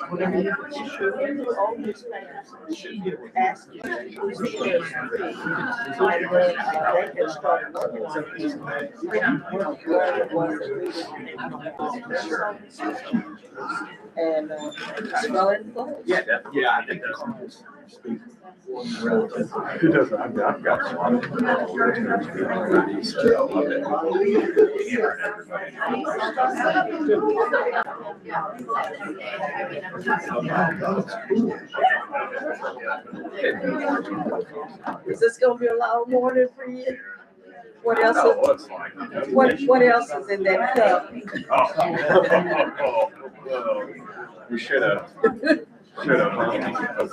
Whenever you should all these things should be asking who's the first three. And then they can start working on these. And spell it. Yeah, I think that's. Who doesn't? I've got some. Is this gonna be a loud morning for you? What else is, what else is in that cup? We should have.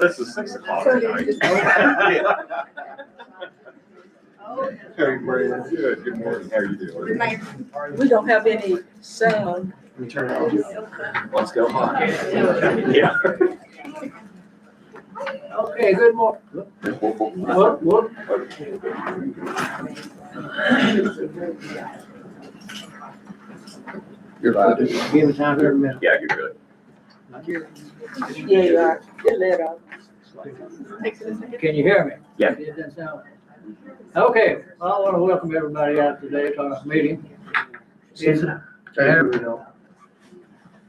This is 6 o'clock tonight. Hey, Brandon. Good morning. How are you doing? We don't have any sound. Turn it on. Let's go. Yeah. Okay, good morning. Look. You're live. Give me time for every minute. Yeah, you're good. Yeah, you are. Get lit up. Can you hear me? Yeah. It doesn't sound. Okay, well, I want to welcome everybody out today to our meeting.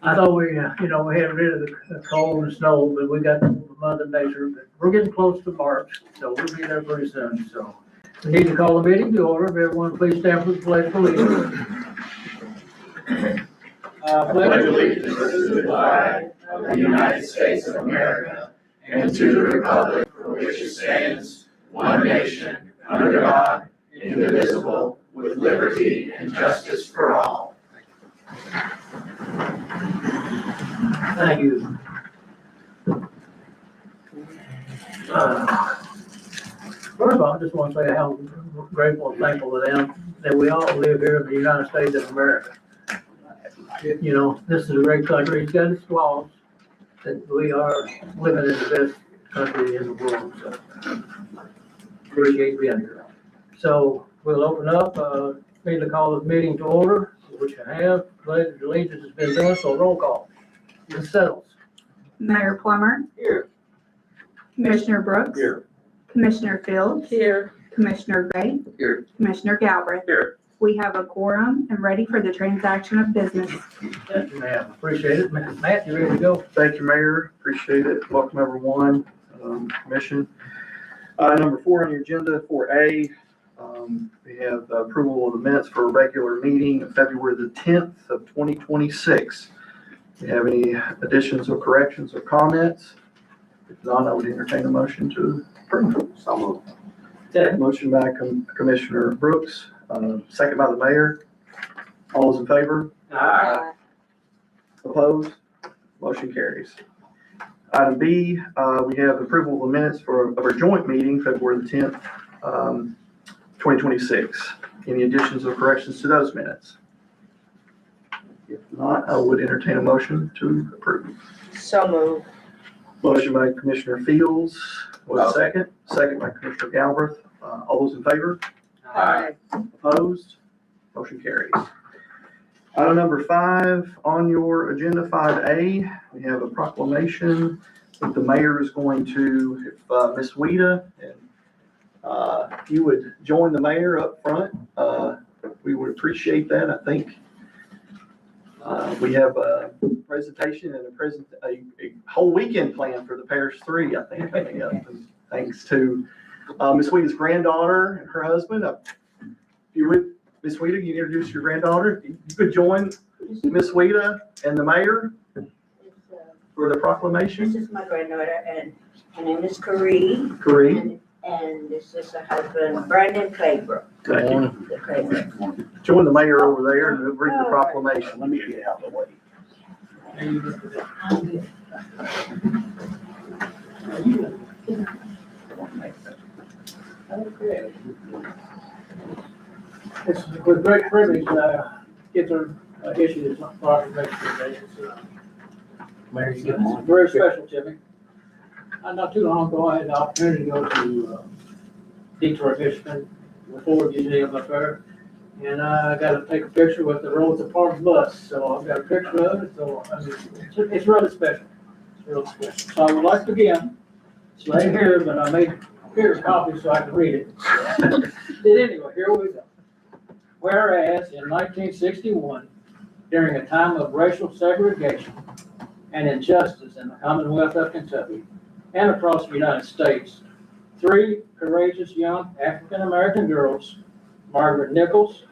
I thought we had rid of the cold and snow, but we got Mother Nature. But we're getting close to March, so we'll be there pretty soon. So we need to call the meeting to order. If everyone please stand for the pledge of allegiance. Pledge allegiance to the flag of the United States of America and to the republic for which it stands, one nation, under God, indivisible, with liberty and justice for all. Thank you. First of all, I just want to say how grateful and thankful to them that we all live here in the United States of America. You know, this is a great country. It's got its flaws, that we are living in the best country in the world. So appreciate being here. So we'll open up, need to call this meeting to order, which I have. Pledge of allegiance has been done, so roll call. Ms. Settles. Mayor Plummer. Here. Commissioner Brooks. Here. Commissioner Fields. Here. Commissioner Gray. Here. Commissioner Galbraith. Here. We have a quorum and ready for the transaction of business. Thank you, ma'am. Appreciate it. Matt, you ready to go? Thank you, Mayor. Appreciate it. Welcome, everyone. Commission. Number 4 on your agenda, 4A, we have approval of the minutes for a regular meeting of February the 10th of 2026. Do you have any additions or corrections or comments? If not, I would entertain a motion to approve. So moved. Motion by Commissioner Brooks, second by the mayor. All those in favor? Opposed? Motion carries. Item B, we have approval of the minutes of our joint meeting, February the 10th, 2026. Any additions or corrections to those minutes? If not, I would entertain a motion to approve. So moved. Motion by Commissioner Fields, was second. Second by Commissioner Galbraith. All those in favor? Aye. Opposed? Motion carries. Item number 5 on your agenda, 5A, we have a proclamation that the mayor is going to, if Ms. Weta, and if you would join the mayor up front, we would appreciate that. I think we have a presentation and a whole weekend plan for the Parish 3, I think, coming up. And thanks to Ms. Weta's granddaughter and her husband. If you would, Ms. Weta, you introduce your granddaughter. If you could join Ms. Weta and the mayor for the proclamation. This is my granddaughter, and her name is Corrine. Corrine. And this is her husband, Brandon Claybrook. Thank you. The Claybrook. Join the mayor over there and we'll read the proclamation. Let me get out of the way. Okay. It's with great privilege get to issue this proclamation today. It's very special to me. Not too long ago, I had the opportunity to go to Detroit, Michigan, the Ford Museum up there, And I gotta take a picture with the Rosa Parks bus, so I've got a picture of it, so I mean, it's really special. It's really special. So I would like to begin, it's late here, but I made here copy so I can read it. But anyway, here we go. Whereas in 1961, during a time of racial segregation and injustice in the Commonwealth of Kentucky and across the United States, 3 courageous young African-American girls, Margaret Nichols,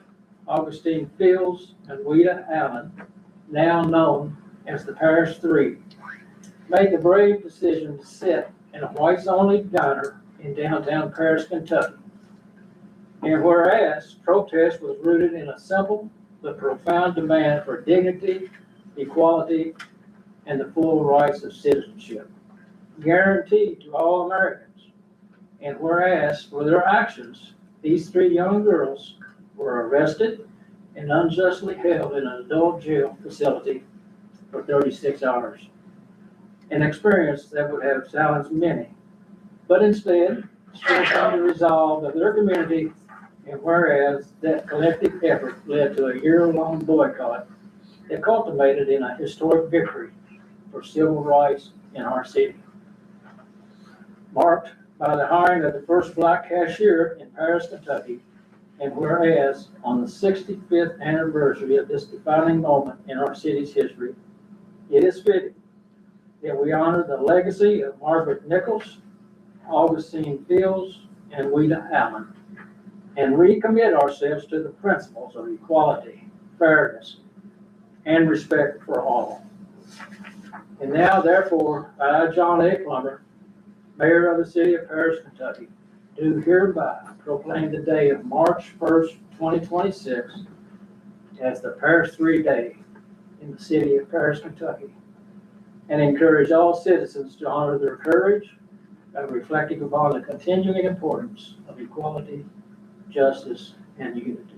Augustine Fields, and Weta Allen, now known as the Paris Three, made the brave decision to sit in a whites-only diner in downtown Paris, Kentucky. And whereas protest was rooted in a simple but profound demand for dignity, equality, and the full rights of citizenship, guaranteed to all Americans. And whereas for their actions, these 3 young girls were arrested and unjustly held in an adult jail facility for 36 hours. An experience that would have silenced many, but instead strengthened the resolve of their community. And whereas that collective effort led to a year-long boycott that culminated in a historic victory for civil rights in our city, marked by the hiring of the first black cashier in Paris, Kentucky. And whereas on the 65th anniversary of this defining moment in our city's history, it is fitting that we honor the legacy of Margaret Nichols, Augustine Fields, and Weta Allen, and recommit ourselves to the principles of equality, fairness, and respect for all. And now, therefore, I, John A. Plummer, Mayor of the City of Paris, Kentucky, do hereby proclaim the day of March 1st, 2026 as the Paris Three Day in the city of Paris, Kentucky, and encourage all citizens to honor their courage by reflecting upon the continuing importance of equality, justice, and unity.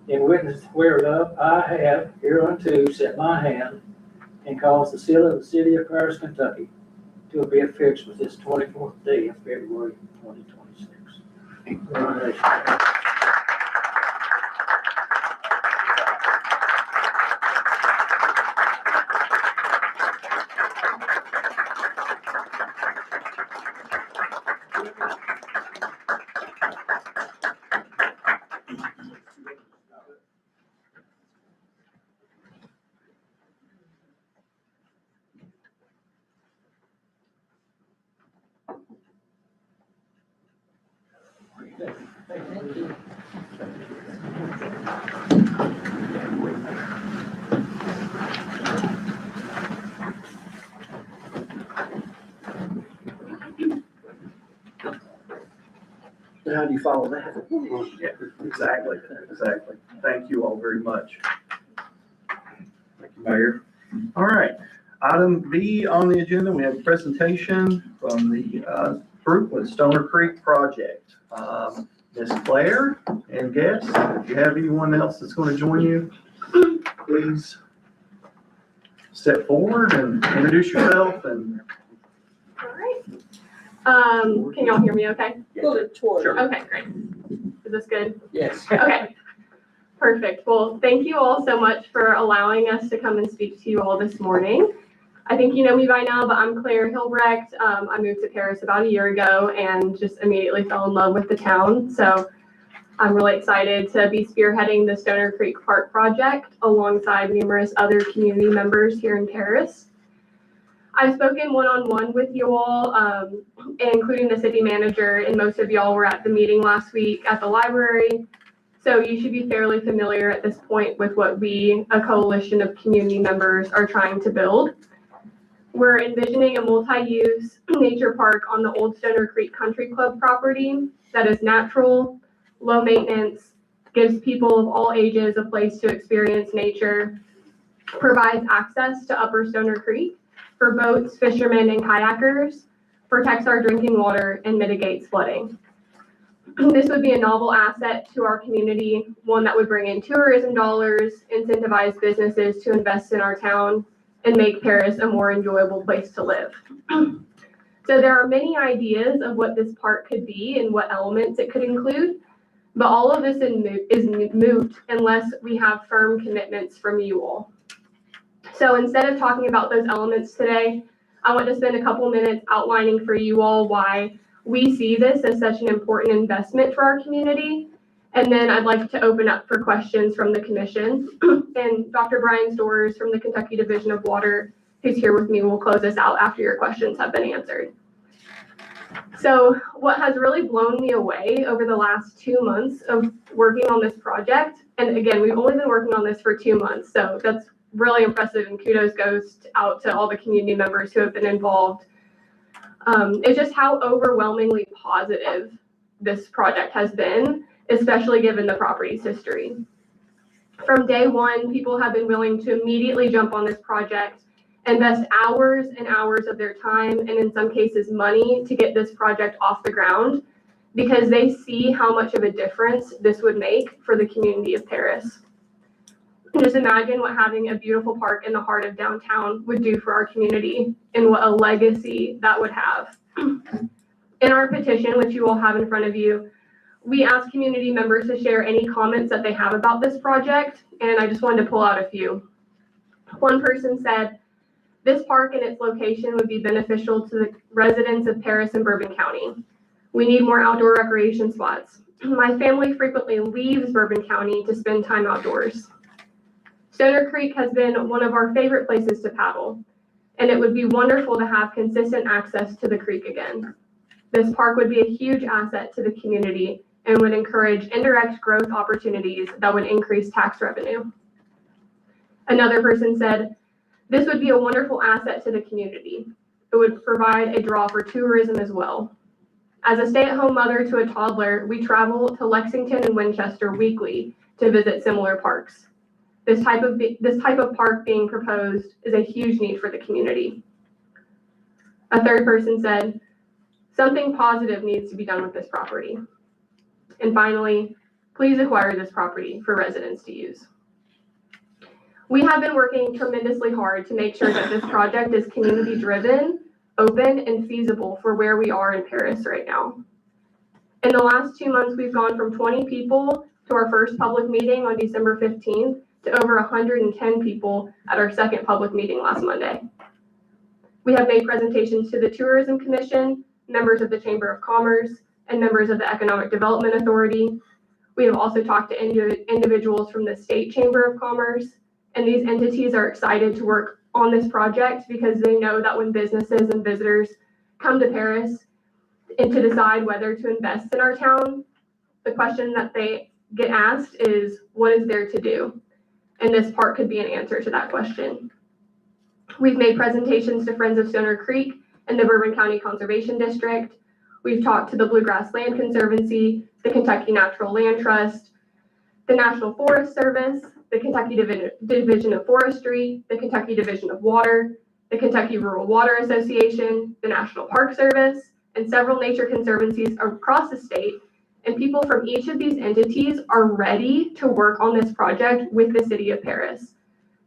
In witness whereof I have hereunto set my hand and caused the seal of the City of Paris, Kentucky, to be affixed with this 24th day of February 2026. Congratulations. How do you follow that? Yeah, exactly. Thank you all very much. Thank you, Mayor. All right, item B on the agenda, we have a presentation from the group with Stoner Creek Project. Ms. Claire and guests, if you have anyone else that's going to join you, please step forward and introduce yourself. And All right. Can y'all hear me okay? Pull it toward. Sure. Okay, great. Is this good? Yes. Okay. Perfect. Well, thank you all so much for allowing us to come and speak to you all this morning. I think you know me by now, but I'm Claire Hilbrecht. I moved to Paris about a year ago and just immediately fell in love with the town. So I'm really excited to be spearheading the Stoner Creek Park project alongside numerous other community members here in Paris. I've spoken one-on-one with you all, including the city manager, and most of y'all were at the meeting last week at the library. So you should be fairly familiar at this point with what we, a coalition of community members, are trying to build. We're envisioning a multi-use nature park on the Old Stoner Creek Country Club property that is natural, low maintenance, gives people of all ages a place to experience nature, provides access to Upper Stoner Creek for boats, fishermen, and kayakers, protects our drinking water, and mitigates flooding. This would be a novel asset to our community, one that would bring in tourism dollars, incentivize businesses to invest in our town, and make Paris a more enjoyable place to live. So there are many ideas of what this park could be and what elements it could include. But all of this is moot unless we have firm commitments from you all. So instead of talking about those elements today, I want to spend a couple minutes outlining for you all why we see this as such an important investment for our community. And then I'd like to open up for questions from the commission. And Dr. Brian Storrs from the Kentucky Division of Water, who's here with me, will close us out after your questions have been answered. So what has really blown me away over the last 2 months of working on this project, and again, we've only been working on this for 2 months, so that's really impressive, and kudos goes out to all the community members who have been involved. It's just how overwhelmingly positive this project has been, especially given the property's history. From day one, people have been willing to immediately jump on this project, invest hours and hours of their time, and in some cases money, to get this project off the ground, because they see how much of a difference this would make for the community of Paris. Just imagine what having a beautiful park in the heart of downtown would do for our community, and what a legacy that would have. In our petition, which you all have in front of you, we asked community members to share any comments that they have about this project, and I just wanted to pull out a few. One person said, "This park and its location would be beneficial to the residents of Paris and Bourbon County. We need more outdoor recreation spots. My family frequently leaves Bourbon County to spend time outdoors. Stoner Creek has been one of our favorite places to paddle, and it would be wonderful to have consistent access to the creek again. This park would be a huge asset to the community and would encourage indirect growth opportunities that would increase tax revenue." Another person said, "This would be a wonderful asset to the community. It would provide a draw for tourism as well. As a stay-at-home mother to a toddler, we travel to Lexington and Winchester weekly to visit similar parks. This type of park being proposed is a huge need for the community." A third person said, "Something positive needs to be done with this property. And finally, please acquire this property for residents to use." We have been working tremendously hard to make sure that this project is community-driven, open, and feasible for where we are in Paris right now. In the last 2 months, we've gone from 20 people to our first public meeting on December 15th to over 110 people at our second public meeting last Monday. We have made presentations to the Tourism Commission, members of the Chamber of Commerce, and members of the Economic Development Authority. We have also talked to individuals from the State Chamber of Commerce, and these entities are excited to work on this project because they know that when businesses and visitors come to Paris and to decide whether to invest in our town, the question that they get asked is, what is there to do? And this park could be an answer to that question. We've made presentations to Friends of Stoner Creek and the Bourbon County Conservation District. We've talked to the Bluegrass Land Conservancy, the Kentucky Natural Land Trust, the National Forest Service, the Kentucky Division of Forestry, the Kentucky Division of Water, the Kentucky Rural Water Association, the National Park Service, and several nature conservancies across the state. And people from each of these entities are ready to work on this project with the city of Paris.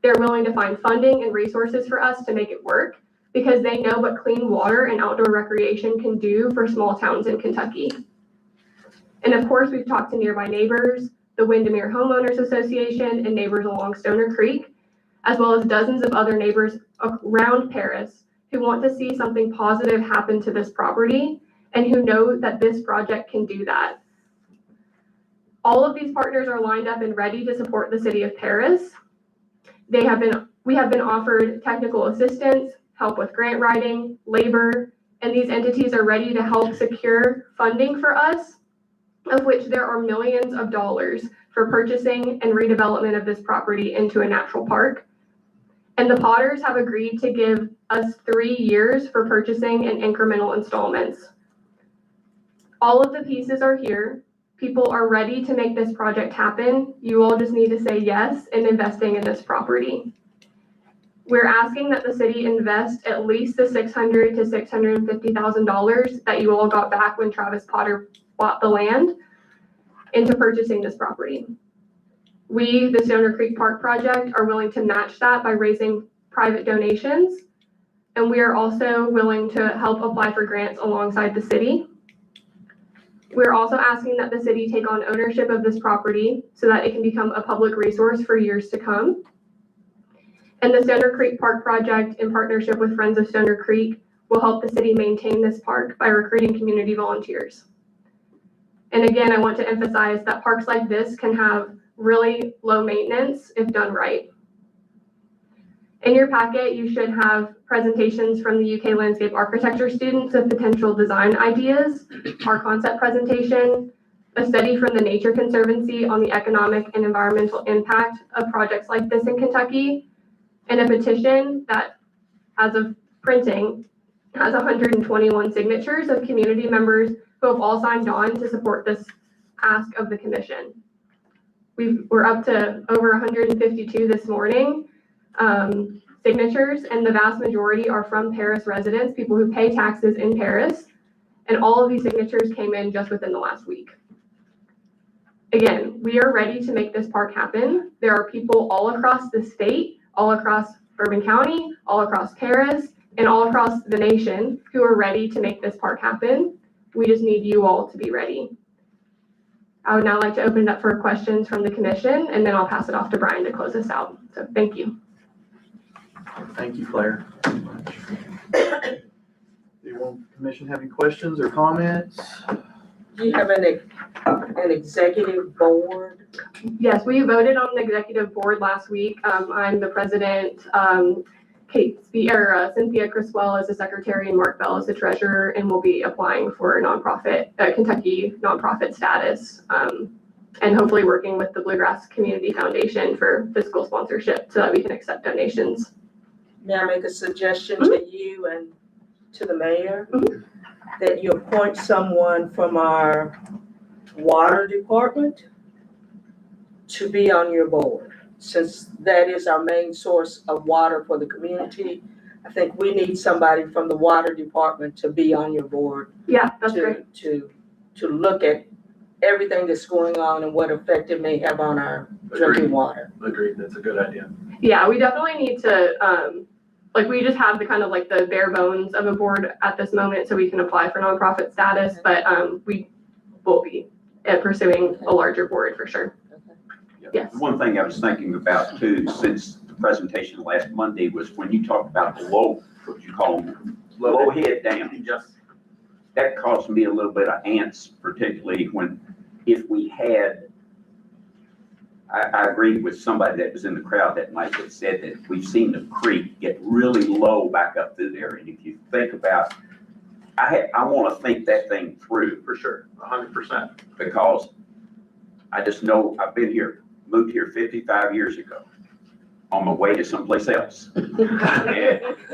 They're willing to find funding and resources for us to make it work because they know what clean water and outdoor recreation can do for small towns in Kentucky. And of course, we've talked to nearby neighbors, the Windermere Homeowners Association, and neighbors along Stoner Creek, as well as dozens of other neighbors around Paris who want to see something positive happen to this property and who know that this project can do that. All of these partners are lined up and ready to support the city of Paris. We have been offered technical assistance, help with grant writing, labor, and these entities are ready to help secure funding for us, of which there are millions of dollars for purchasing and redevelopment of this property into a natural park. And the Potters have agreed to give us 3 years for purchasing in incremental installments. All of the pieces are here. People are ready to make this project happen. You all just need to say yes in investing in this property. We're asking that the city invest at least the $600,000 to $650,000 that you all got back when Travis Potter bought the land into purchasing this property. We, the Stoner Creek Park Project, are willing to match that by raising private donations, and we are also willing to help apply for grants alongside the city. We're also asking that the city take on ownership of this property so that it can become a public resource for years to come. And the Stoner Creek Park project, in partnership with Friends of Stoner Creek, will help the city maintain this park by recruiting community volunteers. And again, I want to emphasize that parks like this can have really low maintenance if done right. In your packet, you should have presentations from the UK landscape architecture students of potential design ideas, our concept presentation, a study from the Nature Conservancy on the economic and environmental impact of projects like this in Kentucky, and a petition that, as of printing, has 121 signatures of community members who have all signed on to support this ask of the commission. We're up to over 152 this morning. Signatures, and the vast majority are from Paris residents, people who pay taxes in Paris, and all of these signatures came in just within the last week. Again, we are ready to make this park happen. There are people all across the state, all across Bourbon County, all across Paris, and all across the nation who are ready to make this park happen. We just need you all to be ready. I would now like to open it up for questions from the commission, and then I'll pass it off to Brian to close us out. So thank you. Thank you, Claire. Do you want the commission have any questions or comments? Do you have an executive board? Yes, we voted on the executive board last week. I'm the president, Cynthia Criswell is the secretary, and Mark Bell is the treasurer, and we'll be applying for a nonprofit, Kentucky nonprofit status, and hopefully working with the Bluegrass Community Foundation for fiscal sponsorship so that we can accept donations. May I make a suggestion to you and to the mayor? That you appoint someone from our water department to be on your board. Since that is our main source of water for the community, I think we need somebody from the water department to be on your board. Yeah, that's great. To look at everything that's going on and what effect it may have on our drinking water. Agreed, that's a good idea. Yeah, we definitely need to, we just have the kind of like the bare bones of a board at this moment so we can apply for nonprofit status, but we will be pursuing a larger board for sure. Yes. One thing I was thinking about too, since the presentation last Monday, was when you talked about the low, what you call them, low head dam. Yes. That caused me a little bit of ants, particularly if we had, I agreed with somebody that was in the crowd that night that said that we've seen the creek get really low back up through there. And if you think about, I want to think that thing through. For sure, 100%. Because I just know I've been here, moved here 55 years ago on my way to someplace else. And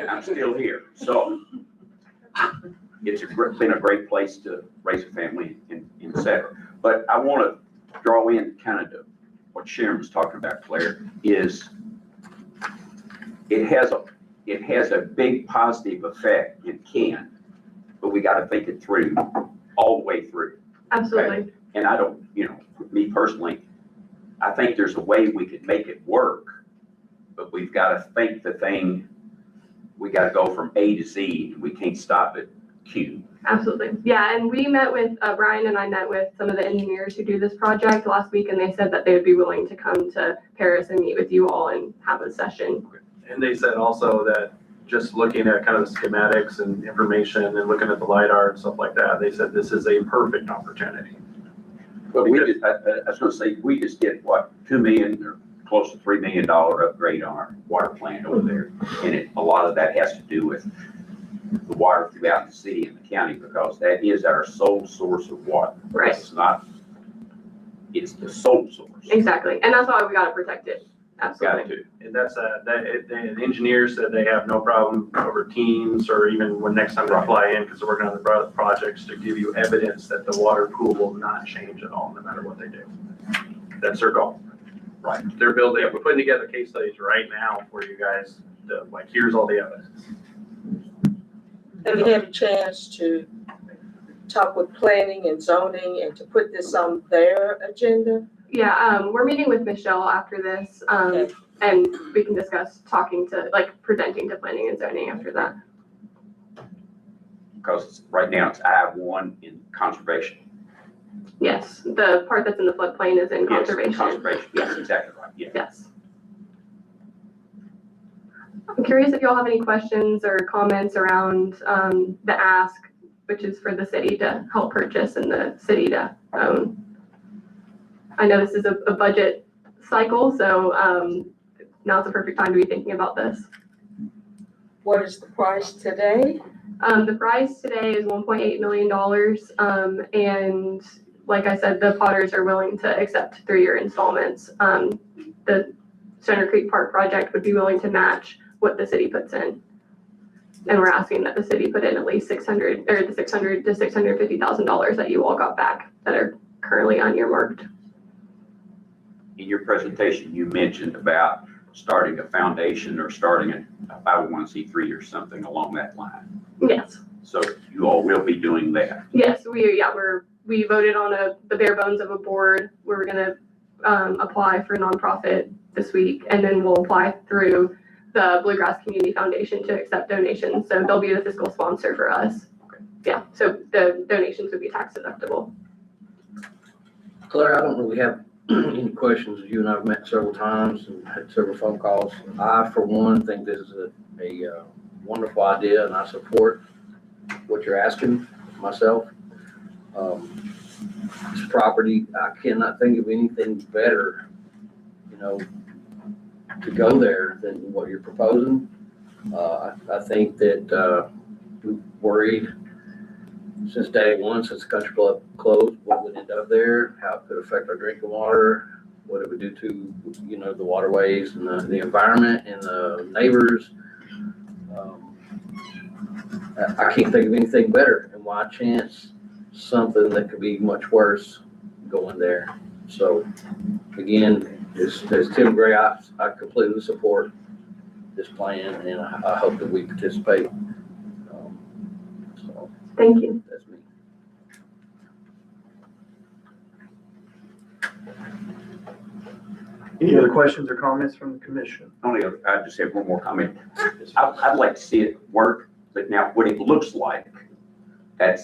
I'm still here. So it's been a great place to raise a family and et cetera. But I want to draw in kind of what Sharon was talking about, Claire, is it has a big positive effect. It can, but we got to think it through all the way through. Absolutely. Okay? And I don't, me personally, I think there's a way we could make it work, but we've got to think the thing, we got to go from A to Z. We can't stop at Q. Absolutely. Yeah, and we met with, Brian and I met with some of the engineers who do this project last week, and they said that they would be willing to come to Paris and meet with you all and have a session. And they said also that just looking at kind of the schematics and information and looking at the LiDAR and stuff like that, they said this is a perfect opportunity. But we just, I was going to say, we just did what, $2 million or close to $3 million upgrade on our water plant over there. And a lot of that has to do with the water throughout the city and the county, because that is our sole source of water. Right. It's the sole source. Exactly. And that's why we got to protect it. Absolutely. Got to. And that's, the engineers said they have no problem over Teams or even when next time they fly in, because they're working on the projects, to give you evidence that the water pool will not change at all, no matter what they do. That's their goal. Right. They're putting together case studies right now for you guys to, here's all the evidence. Have you had a chance to talk with planning and zoning and to put this on their agenda? Yeah, we're meeting with Michelle after this, Okay. and we can discuss presenting to planning and zoning after that. Because right now it's I-1 in conservation. Yes, the part that's in the floodplain is in Yes, conservation. Conservation, yes, exactly right, yeah. Yes. I'm curious if y'all have any questions or comments around the ask, which is for the city to help purchase and the city to own. I know this is a budget cycle, so now's the perfect time to be thinking about this. What is the price today? The price today is $1.8 million. And like I said, the Potters are willing to accept 3-year installments. The Stoner Creek Park project would be willing to match what the city puts in. And we're asking that the city put in at least $600,000 to $650,000 that you all got back that are currently unearmarked. In your presentation, you mentioned about starting a foundation or starting a 501c3 or something along that line. Yes. So you all will be doing that. Yes, we voted on the bare bones of a board. We're gonna apply for a nonprofit this week, and then we'll apply through the Bluegrass Community Foundation to accept donations. So they'll be the fiscal sponsor for us. Yeah, so the donations would be tax deductible. Claire, I don't really have any questions. You and I have met several times and had several phone calls. I, for one, think this is a wonderful idea, and I support what you're asking myself. This property, I cannot think of anything better, to go there than what you're proposing. I think that we've worried since day one, since the country club closed, what would end up there, how it could affect our drinking water, what it would do to, the waterways and the environment and the neighbors. I can't think of anything better, and why chance something that could be much worse going there. So again, as Tim Gray, I completely support this plan, and I hope that we participate. So Thank you. that's me. Any other questions or comments from the commission? I just have one more comment. I'd like to see it work, but now what it looks like, I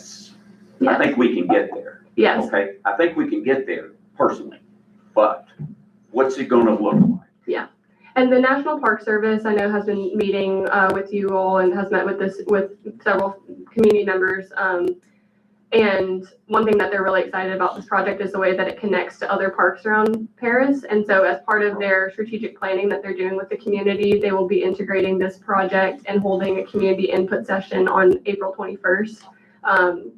Yes. think we can get there. Yes. Okay, I think we can get there personally, but what's it gonna look like? And the National Park Service, I know, has been meeting with you all and has met with several community members. And one thing that they're really excited about this project is the way that it connects to other parks around Paris. And so as part of their strategic planning that they're doing with the community, they will be integrating this project and holding a community input session on April 21st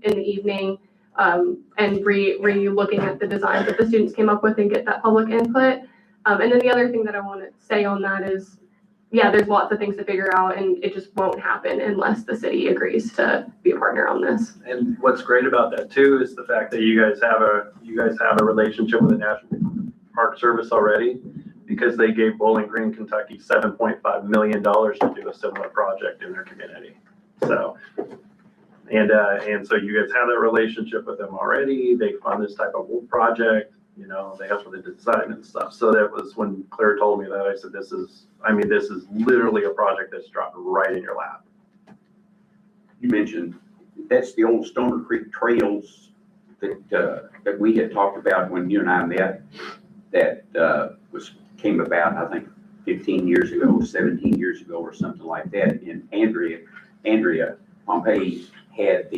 in the evening, and re-looking at the designs that the students came up with and get that public input. And then the other thing that I want to say on that is, there's lots of things to figure out, and it just won't happen unless the city agrees to be a partner on this. And what's great about that too is the fact that you guys have a relationship with the National Park Service already, because they gave Bowling Green, Kentucky $7.5 million to do a similar project in their community. So, and so you guys have that relationship with them already. They fund this type of project. They help with the design and stuff. So that was when Claire told me that, I said, this is literally a project that's dropped right in your lap. You mentioned, that's the old Stoner Creek trails that we had talked about when you and I met, that came about, I think, 15 years ago, 17 years ago, or something like that. And Andrea Pompey had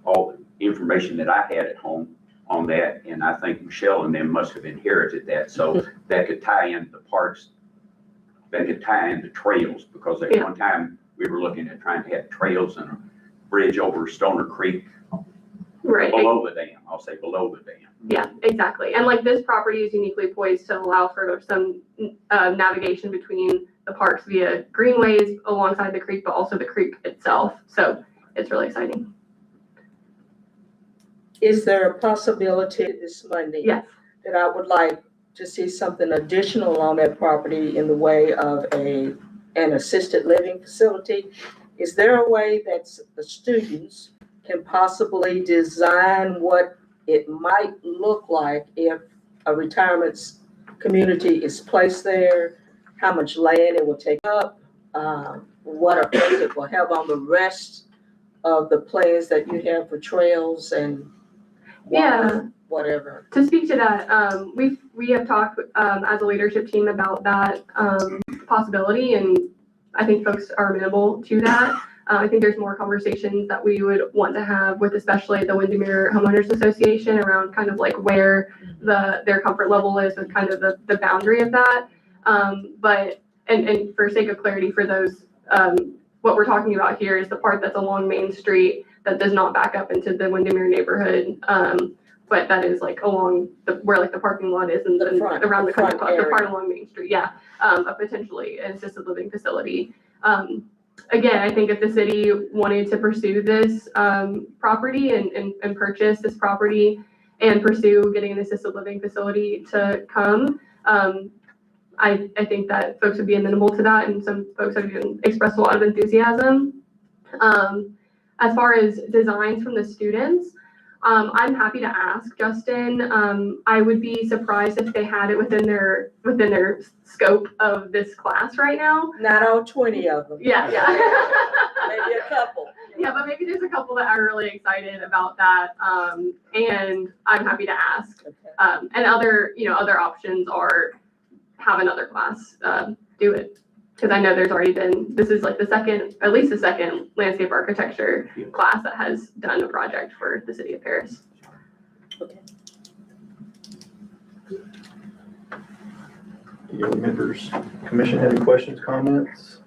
all the information that I had at home on that, and I think Michelle and them must have inherited that, so that could tie into the parks, that could tie into trails, because at one time we were looking at trying to have trails and a bridge over Stoner Creek Right. below the dam. I'll say below the dam. Yeah, exactly. And like this property is uniquely poised to allow for some navigation between the parks via greenways alongside the creek, but also the creek itself. So it's really exciting. Is there a possibility this Monday? Yes. That I would like to see something additional on that property in the way of an assisted living facility? Is there a way that the students can possibly design what it might look like if a retirement community is placed there, how much land it will take up, what effect it will have on the rest of the plans that you have for trails and Yeah. whatever. To speak to that, we have talked, as a leadership team about that, possibility, and I think folks are amenable to that. I think there's more conversations that we would want to have with especially the Windermere Homeowners Association around kind of like where their comfort level is with kind of the boundary of that. But, and for sake of clarity for those, what we're talking about here is the part that's along Main Street that does not back up into the Windermere neighborhood. But that is like along where like the parking lot is and The front- around the country front club, the part area. along Main Street, yeah. A potentially an assisted living facility. Again, I think if the city wanted to pursue this, property and purchase this property and pursue getting an assisted living facility to come, I think that folks would be amenable to that, and some folks have even expressed a lot of enthusiasm. As far as designs from the students, I'm happy to ask Justin. I would be surprised if they had it within their scope of this class right now. Not all 20 of them. Yeah. Maybe a couple. Yeah, but maybe there's a couple that are really excited about that, and I'm happy to ask. Okay. And other options are have another class do it. Because I know there's already been, this is like at least the second landscape architecture class that has done a project for the city of Paris. Do you members, commission have any questions, comments?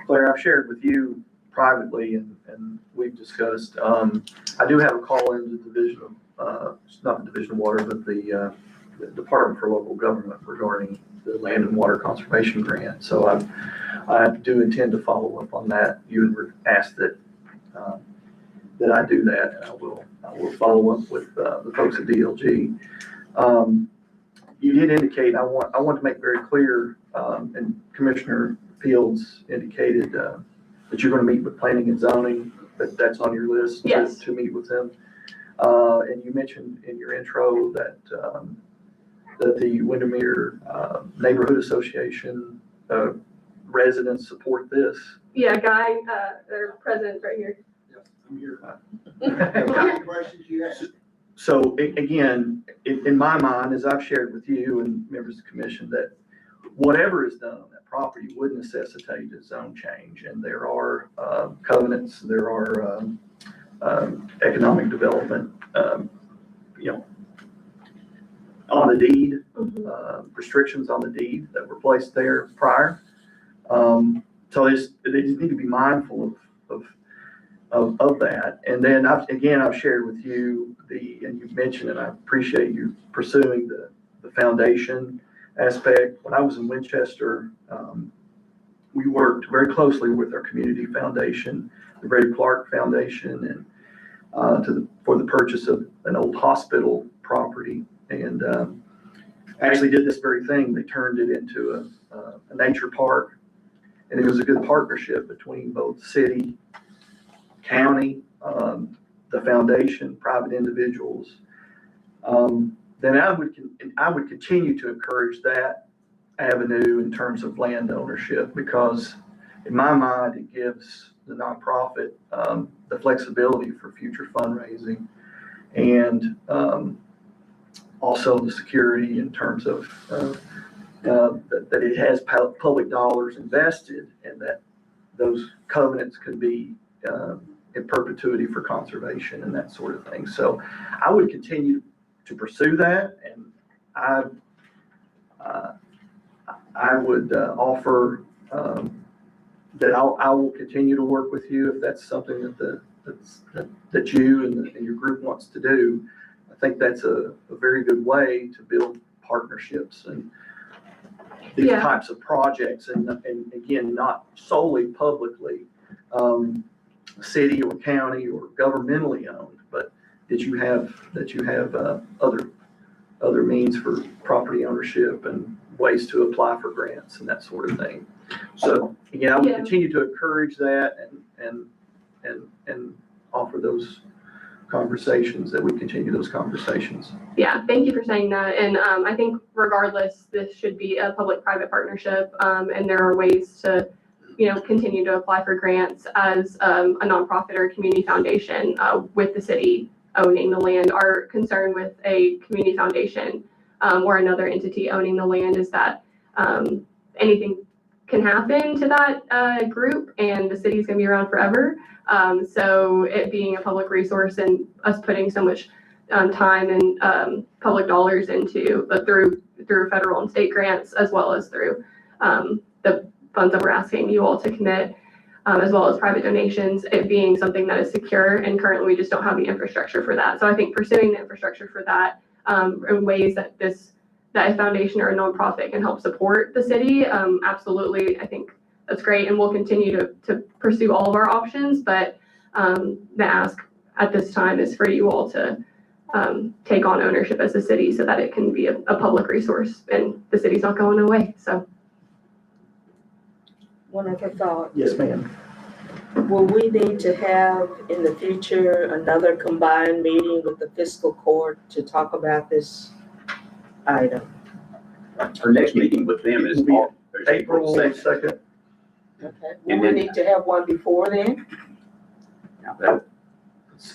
Claire, I've shared with you privately and we've discussed, I do have a call into the division of, not the Division of Water, but the Department for Local Government regarding the Land and Water Conservation Grant. So I do intend to follow up on that. You had asked that I do that, and I will follow up with the folks at DLG. You did indicate, I want to make very clear, and Commissioner Fields indicated that you're going to meet with planning and zoning, that's on your list Yes. to meet with them. And you mentioned in your intro that the Windermere Neighborhood Association residents support this. Yeah, Guy, their president right here. Questions you have? So again, in my mind, as I've shared with you and members of the commission, that whatever is done on that property would necessitate a zone change. And there are covenants, there are economic development, on the deed, restrictions on the deed that were placed there prior. So they just need to be mindful of that. And then I've shared with you and you've mentioned, and I appreciate you pursuing the foundation aspect. When I was in Winchester, we worked very closely with our community foundation, the Brady Clark Foundation, and for the purchase of an old hospital property. And actually did this very thing. They turned it into a nature park, and it was a good partnership between both city, county, the foundation, private individuals. Then I would continue to encourage that avenue in terms of land ownership, because in my mind, it gives the nonprofit the flexibility for future fundraising, and also the security in terms of that it has public dollars invested, and that those covenants could be in perpetuity for conservation and that sort of thing. So I would continue to pursue that, and I would offer that I will continue to work with you if that's something that you and your group wants to do. I think that's a very good way to build partnerships and these types of projects, and again, not solely publicly, city or county or governmentally owned, but that you have other means for property ownership and ways to apply for grants and that sort of thing. So again, I would continue to encourage that and offer those conversations, that we continue those conversations. Yeah, thank you for saying that. And I think regardless, this should be a public-private partnership, and there are ways to, continue to apply for grants as a nonprofit or a community foundation with the city owning the land. Our concern with a community foundation or another entity owning the land is that anything can happen to that group, and the city's gonna be around forever. So it being a public resource and us putting so much time and public dollars into through federal and state grants, as well as through the funds that we're asking you all to commit, as well as private donations, it being something that is secure, and currently we just don't have the infrastructure for that. So I think pursuing the infrastructure for that in ways that that a foundation or a nonprofit can help support the city, absolutely, I think that's great, and we'll continue to pursue all of our options, but the ask at this time is for you all to take on ownership as a city so that it can be a public resource and the city's not going away, so. One other thought. Yes, ma'am. Will we need to have in the future another combined meeting with the fiscal court to talk about this item? Our next meeting with them is April 2nd. Okay, will And we then- need to have one before then? Now, that-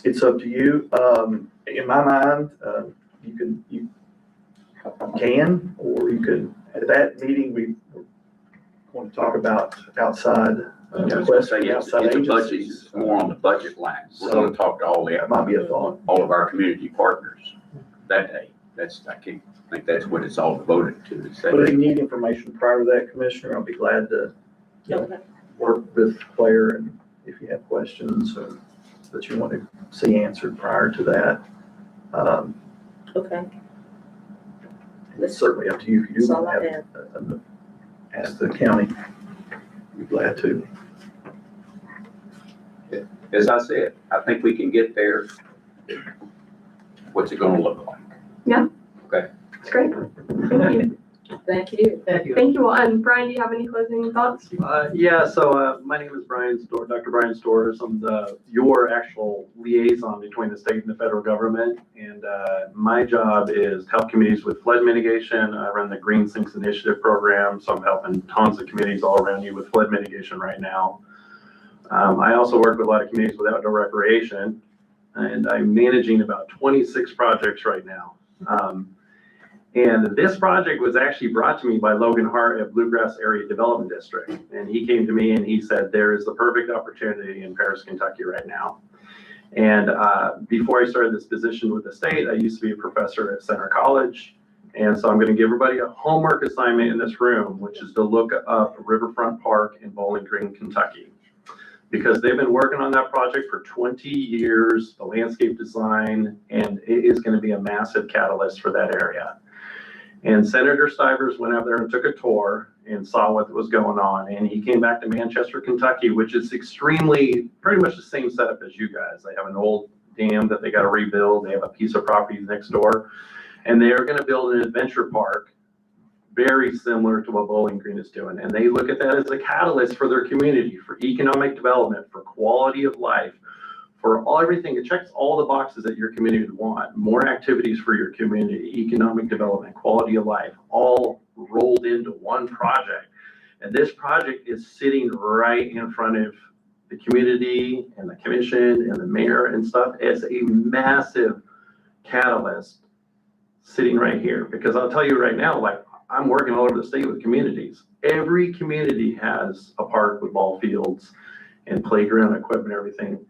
It's up to you. In my mind, you can, or you could, at that meeting, we want to talk about outside I was gonna requests say, from it's outside a budget, agencies. it's more on the budget line. We're gonna talk to all That might be a thought. of our community partners that day. I think that's what it's all devoted to. is that But if day. you need information prior to that, Commissioner, I'll be glad to work with Claire, and if you have questions that you want to see answered prior to that. Okay. It's certainly up to you if you do That's all want I to have, ask the county. Be glad to. As I said, I think we can get there. What's it gonna look like? It's great. Thank you. Thank you. Thank you. Thank you all. And Brian, do you have any closing thoughts? Yeah, so my name is Brian Storrs, Dr. Brian Storrs. I'm your actual liaison between the state and the federal government. And my job is to help communities with flood mitigation. I run the Green Sinks Initiative program, so I'm helping tons of communities all around you with flood mitigation right now. I also work with a lot of communities with outdoor recreation, and I'm managing about 26 projects right now. And this project was actually brought to me by Logan Hart at Bluegrass Area Development District. And he came to me and he said, there is the perfect opportunity in Paris, Kentucky right now. And before I started this position with the state, I used to be a professor at Center College. And so I'm going to give everybody a homework assignment in this room, which is to look up Riverfront Park in Bowling Green, Kentucky. Because they've been working on that project for 20 years, the landscape design, and it is going to be a massive catalyst for that area. And Senator Stivers went out there and took a tour and saw what was going on. And he came back to Manchester, Kentucky, which is pretty much the same setup as you guys. They have an old dam that they got to rebuild. They have a piece of property next door. And they are going to build an adventure park very similar to what Bowling Green is doing. And they look at that as a catalyst for their community, for economic development, for quality of life, for everything. It checks all the boxes that your community would want. More activities for your community, economic development, quality of life, all rolled into one project. And this project is sitting right in front of the community and the commission and the mayor and stuff. It's a massive catalyst sitting right here. Because I'll tell you right now, like, I'm working all over the state with communities. Every community has a park with ball fields and playground equipment, everything.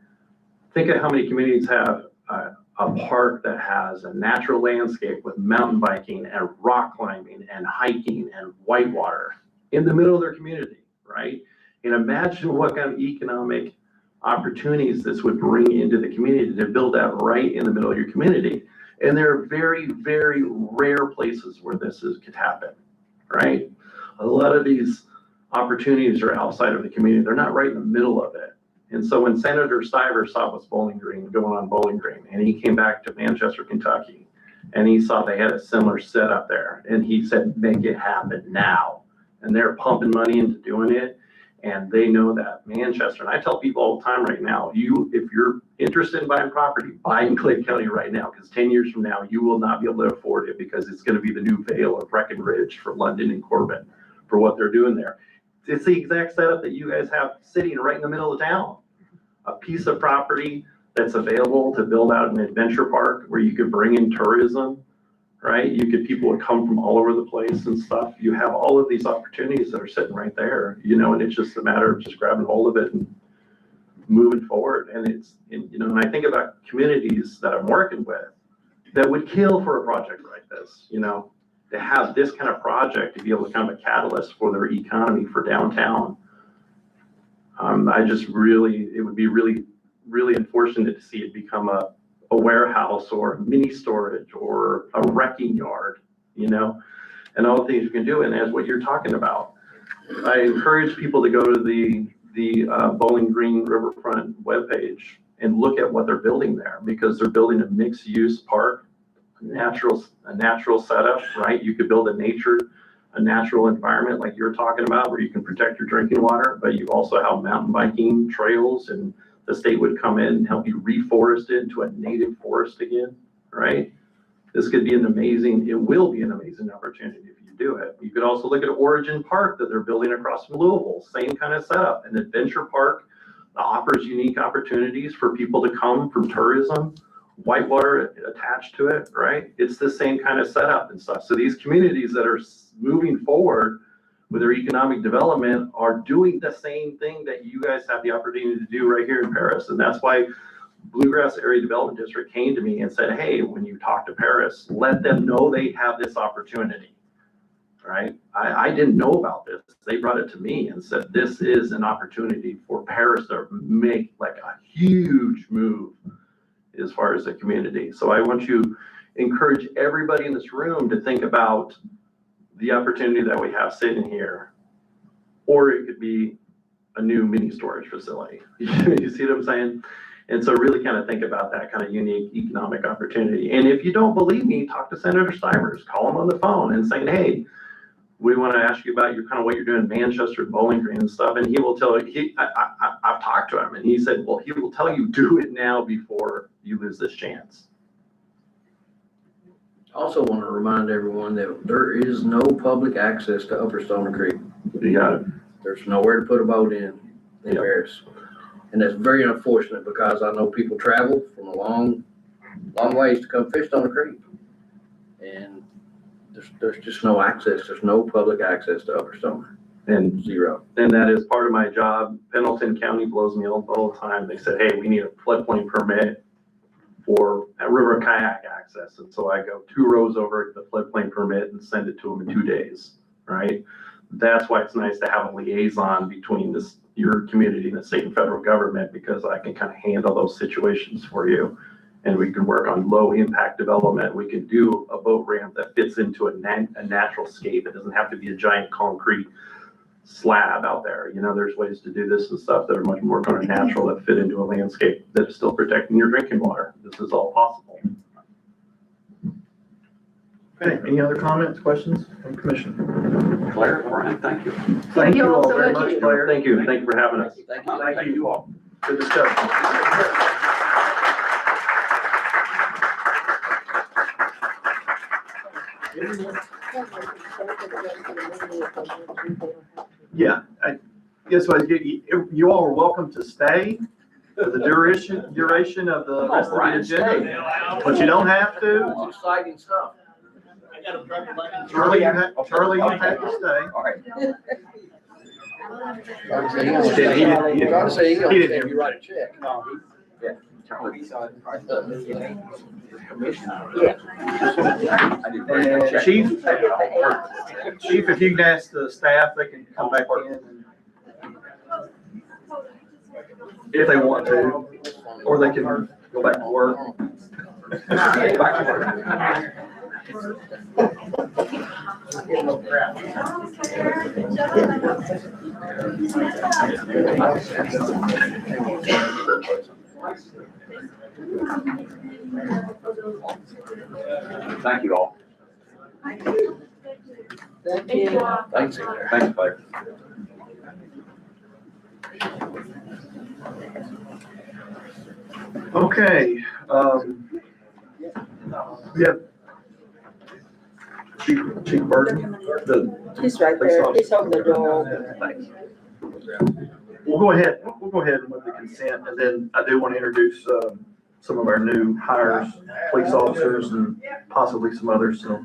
Think of how many communities have a park that has a natural landscape with mountain biking and rock climbing and hiking and whitewater in the middle of their community, right? And imagine what kind of economic opportunities this would bring into the community to build that right in the middle of your community. And there are very, very rare places where could happen, right? A lot of these opportunities are outside of the community. They're not right in the middle of it. And so when Senator Stivers saw what's going on Bowling Green, and he came back to Manchester, Kentucky, and he saw they had a similar setup there, and he said, make it happen now. And they're pumping money into doing it. And they know that Manchester, and I tell people all the time right now, if you're interested in buying property, buy in Clay County right now, because 10 years from now, you will not be able to afford it because it's going to be the new Vale of Breckenridge for London and Corbin for what they're doing there. It's the exact setup that you guys have sitting right in the middle of town. A piece of property that's available to build out an adventure park where you could bring in tourism, right? People would come from all over the place and stuff. You have all of these opportunities that are sitting right there, and it's just a matter of just grabbing hold of it and moving forward. And and I think about communities that I'm working with that would kill for a project like this, to have this kind of project to be able to become a catalyst for their economy for downtown. It would be really, really unfortunate to see it become a warehouse or a mini storage or a wrecking yard, and all the things you can do. And as what you're talking about, I encourage people to go to the Bowling Green Riverfront webpage and look at what they're building there, because they're building a mixed-use park, a natural setup, right? You could build a natural environment like you're talking about, where you can protect your drinking water, but you also have mountain biking trails, and the state would come in and help you reforest it into a native forest again, right? This could be it will be an amazing opportunity if you do it. You could also look at Origin Park that they're building across from Louisville, same kind of setup, an adventure park that offers unique opportunities for people to come from tourism, whitewater attached to it, right? It's the same kind of setup and stuff. So these communities that are moving forward with their economic development are doing the same thing that you guys have the opportunity to do right here in Paris. And that's why Bluegrass Area Development District came to me and said, hey, when you talk to Paris, let them know they have this opportunity, right? I didn't know about this. They brought it to me and said, this is an opportunity for Paris to make like a huge move as far as the community. So I want to encourage everybody in this room to think about the opportunity that we have sitting here, or it could be a new mini storage facility. You see what I'm saying? And so really kind of think about that kind of unique economic opportunity. And if you don't believe me, talk to Senator Stivers, call him on the phone and say, hey, we want to ask you about what you're doing in Manchester, Bowling Green and stuff. And he will tell you, I've talked to him and he said, well, he will tell you, do it now before you lose this chance. Also want to remind everyone that there is no public access to Upper Stoner Creek. You got it. There's nowhere to put a boat in Paris. And that's very unfortunate, because I know people travel from a long ways to come fish Stoner Creek. And there's just no access. There's no public access to Upper Stoner. And zero. And that is part of my job. Pendleton County blows me all the time. They said, hey, we need a floodplain permit for a river kayak access. And so I go 2 rows over the floodplain permit and send it to them in 2 days, right? That's why it's nice to have a liaison between your community and the state and federal government, because I can kind of handle those situations for you. And we can work on low impact development. We can do a boat ramp that fits into a natural scape. It doesn't have to be a giant concrete slab out there. There's ways to do this and stuff that are much more kind of natural, that fit into a landscape that is still protecting your drinking water. This is all possible. Okay, any other comments, questions from Commission? Claire, Brian, thank you. Thank you all all so very much. much, Claire. Thank you for having us. Thank you. you all. Good discussion. Yeah, I guess what you all are welcome to stay for the duration of the rest of the agenda, but you don't have to. It's exciting stuff. Charlie, you have to stay. All right. Trying to say he don't say you write a check. And Chief, if you can ask the staff, they can come back in if they want to, or they can go back to work. Thank you all. Thank you. Thanks. Thanks, Claire. Okay, yeah. Chief Burton, He's right there. He's holding the door open. we'll go ahead with the consent, and then I do want to introduce, some of our new hires, police officers and possibly some others, so.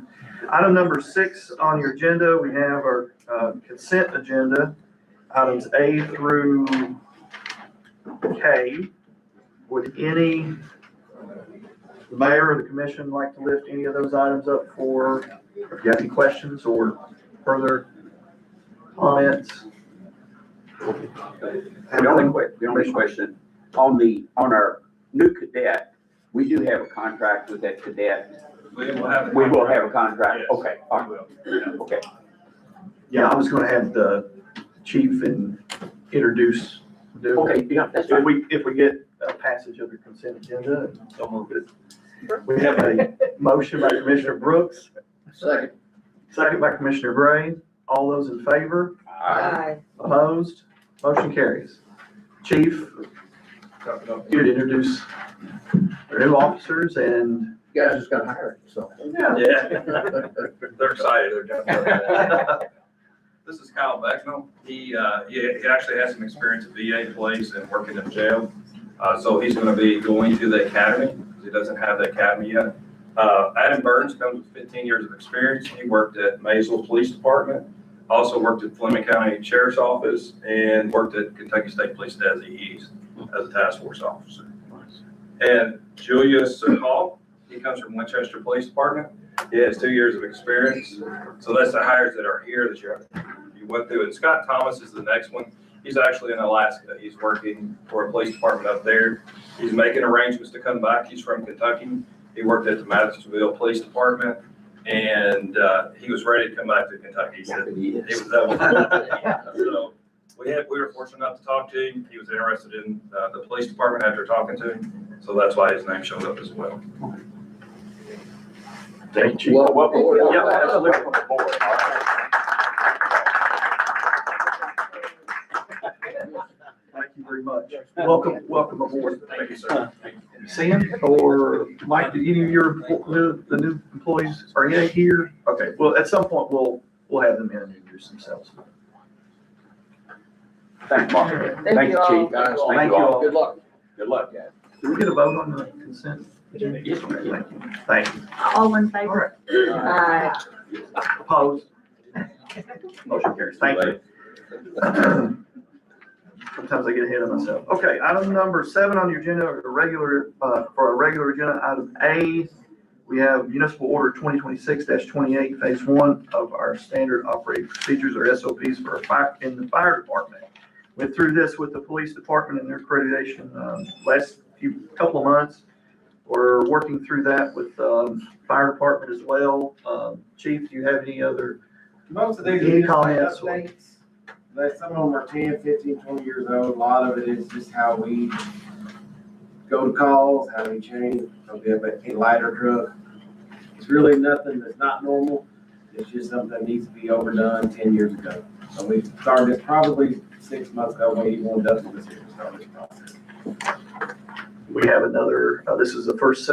Item number 6 on your agenda, we have our, consent agenda, items A through K. Would the mayor or the commission like to lift any of those items up for, if you have any questions or further comments? The only question, on our new cadet, we do have a contract with that cadet. We will have. We will have a contract, Yes. okay, all We right, will. okay. Yeah, I was gonna have the chief and introduce. Okay, yeah, that's If fine. we get a passage of the consent agenda, so move it. We have a motion by Commissioner Brooks, Second. second by Commissioner Gray. All those in favor? Aye. Opposed? Motion carries. Chief, you'd introduce our new officers and. You guys just got hired, so. Yeah, they're excited. This is Kyle Becknell. He actually has some experience at VA police and working in jail. So he's gonna be going to the academy, because he doesn't have the academy yet. Adam Burns comes with 15 years of experience. He worked at Maysville Police Department, also worked at Fleming County Sheriff's Office, and worked at Kentucky State Police DESI East as a task force officer. And Julius Hall, he comes from Winchester Police Department. He has 2 years of experience. So that's the hires that are here that you went through. And Scott Thomas is the next one. He's actually in Alaska. He's working for a police department up there. He's making arrangements to come back. He's from Kentucky. He worked at the Madisonville Police Department, and he was ready to come back to Kentucky. He said it was that one. So we were fortunate enough to talk to him. He was interested in the police department after talking to him. So that's why his name showed up as well. Thank you. Well, welcome. Yeah, absolutely. Thank you very much. Welcome aboard. Thank you, sir. Sam or Mike, did any of the new employees, are you here? Okay, well, at some point, we'll have them in and introduce themselves. Thank you, Mark. Thank you all. Chief. Guys, Thank you all. Good luck. Good luck, guys. Did we get a vote on the consent? Yes, ma'am. Thank you. All in favor? Aye. Opposed? Motion carries. Thank you. Sometimes I get ahead of myself. Okay, item number 7 on your agenda, for a regular agenda, item A, we have municipal order 2026-28, phase 1 of our standard operating procedures or SOPs for in the fire department. Went through this with the police department and their accreditation last couple of months. We're working through that with fire department as well. Chief, do you have any other? Most of these Any are comments? updates. But some of them are 10, 15, 20 years old. A lot of it is just how we go to calls, how we change, we have a lighter truck. It's really nothing that's not normal. It's just something that needs to be overdone 10 years ago. So we started this probably 6 months ago when even Dustin was here to start this process. We have another, this is the first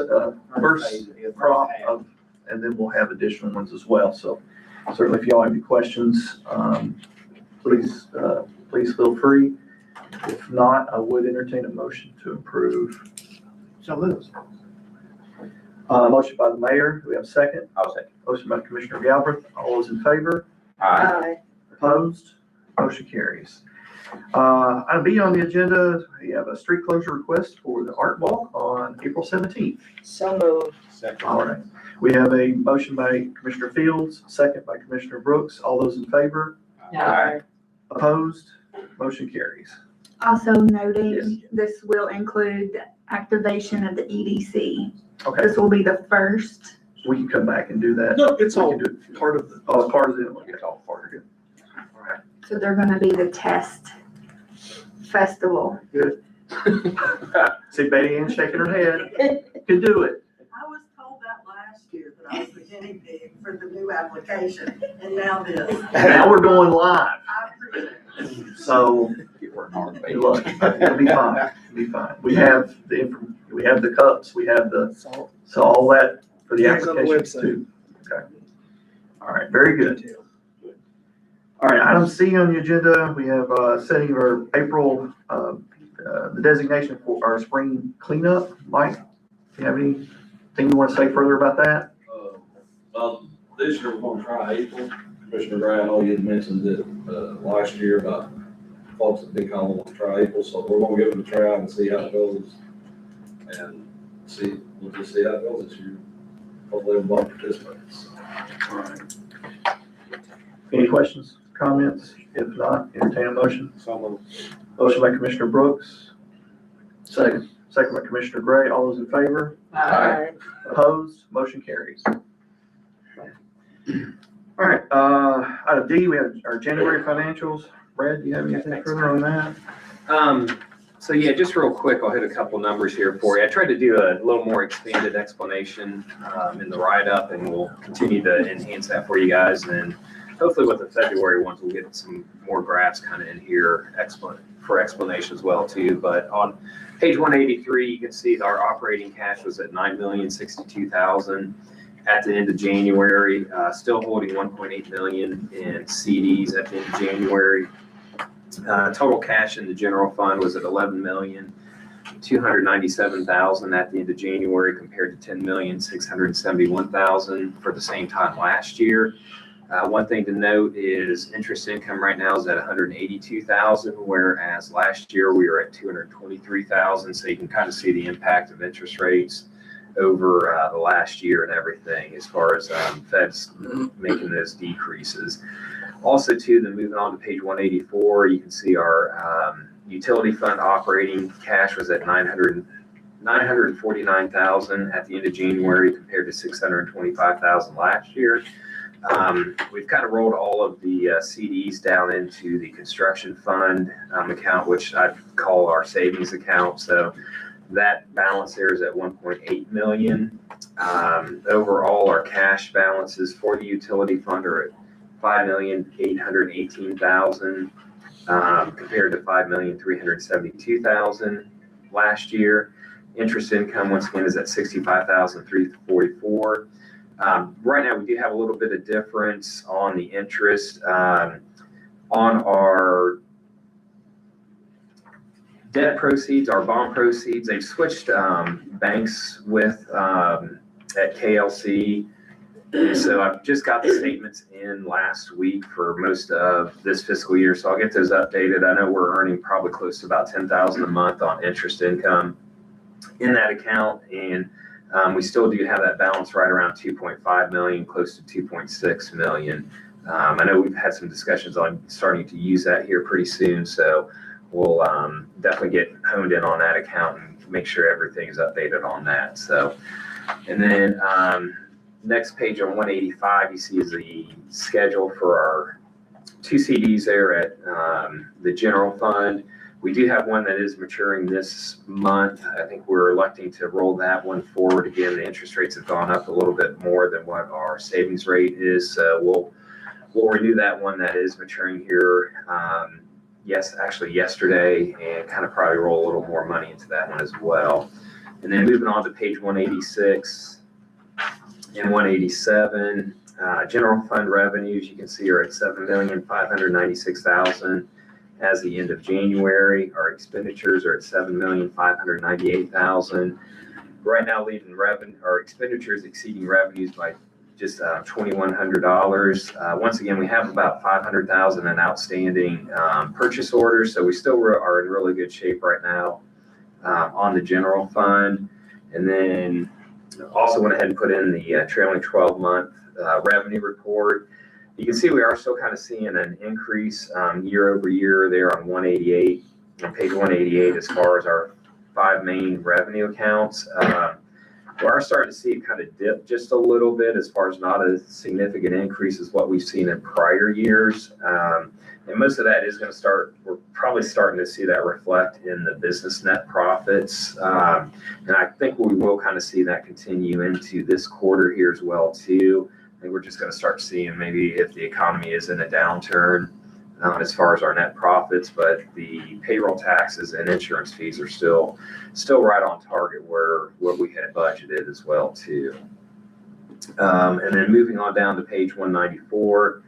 crop of, and then we'll have additional ones as well. So certainly if y'all have any questions, please feel free. If not, I would entertain a motion to approve. So Lewis. Motion by the mayor. Do we have a second? I'll say. Motion by Commissioner Galbraith. All those in favor? Aye. Opposed? Motion carries. Item B on the agenda, we have a street closure request for the Art Walk on April 17th. So moved. All right. We have a motion by Commissioner Fields, second by Commissioner Brooks. All those in favor? Aye. Opposed? Motion carries. Also noting, this will include activation of the EDC. Okay, This will be the first. we can come back and do that. No, it's We all can do it. part of the. Oh, it's part of it. Okay. It's all part of it. All right. So they're gonna be the test festival. See Betty Ann shaking her head. Can do it. I was told that last year that I was the guinea pig for the new application, and now this. Now we're going live. I appreciate it. So Keep working hard, good baby. luck. It'll be fine. It'll be fine. We have the cups, we have so all that for the Things on the applications website. too. Okay. All right, very good. All All right, item C on the agenda, we have, setting of our April, the designation for our spring cleanup. Mike, do you have anything you want to say further about that? Well, this year we're gonna try April. Commissioner Gray, I know you had mentioned that, last year about folks at Big Hollow want to try April, so we're gonna give it a try and see how it goes. And we'll just see how it goes this year. Hopefully everybody participates. All right. Any questions, comments? If not, entertain a motion. Motion by Commissioner Brooks. Second by Commissioner Gray. All those in favor? Aye. Opposed? Motion carries. All right, item D, we have our January financials. Brad, do you have anything further on that? So yeah, just real quick, I'll hit a couple numbers here for you. I tried to do a little more expanded explanation in the write-up, and we'll continue to enhance that for you guys. And hopefully with the February ones, we'll get some more graphs kind of in here for explanation as well too. But on page 183, you can see that our operating cash was at $9,062,000 at the end of January, still holding 1.8 million in CDs at the end of January. Total cash in the general fund was at 11,297,000 at the end of January compared to 10,671,000 for the same time last year. One thing to note is interest income right now is at 182,000, whereas last year we were at 223,000. So you can kind of see the impact of interest rates over the last year and everything as far as Fed's making those decreases. Also too, then moving on to page 184, you can see our utility fund operating cash was at 949,000 at the end of January compared to 625,000 last year. We've kind of rolled all of the CDs down into the construction fund account, which I call our savings account. So that balance there is at 1.8 million. Overall, our cash balances for the utility fund are at 5,818,000 compared to 5,372,000 last year. Interest income, once again, is at 65,344. Right now, we do have a little bit of difference on the interest on our debt proceeds, our bond proceeds. They've switched banks with at KLC. So I've just got the statements in last week for most of this fiscal year. So I'll get those updated. I know we're earning probably close to about $10,000 a month on interest income in that account. And we still do have that balance right around 2.5 million, close to 2.6 million. I know we've had some discussions on starting to use that here pretty soon. So we'll definitely get honed in on that account and make sure everything is updated on that. So, and then next page on 185, you see is the schedule for our two CDs there at the general fund. We do have one that is maturing this month. I think we're electing to roll that one forward. Again, the interest rates have gone up a little bit more than what our savings rate is. So we'll renew that one that is maturing here. Actually yesterday, and kind of probably roll a little more money into that one as well. And then moving on to page 186 and 187, general fund revenues, you can see are at 7,596,000 as the end of January. Our expenditures are at 7,598,000. Right now, leaving revenue, our expenditures exceeding revenues by just $2,100. Once again, we have about 500,000 in outstanding purchase orders, so we still are in really good shape right now on the general fund. And then also went ahead and put in the trailing 12-month revenue report. You can see we are still kind of seeing an increase year over year there on 188, on page 188, as far as our 5 main revenue accounts. We are starting to see it kind of dip just a little bit as far as not a significant increase as what we've seen in prior years. And most of that is going to start, we're probably starting to see that reflect in the business net profits. And I think we will kind of see that continue into this quarter here as well too. I think we're just going to start seeing maybe if the economy is in a downturn as far as our net profits, but the payroll taxes and insurance fees are still right on target where what we had budgeted as well too. And then moving on down to page 194,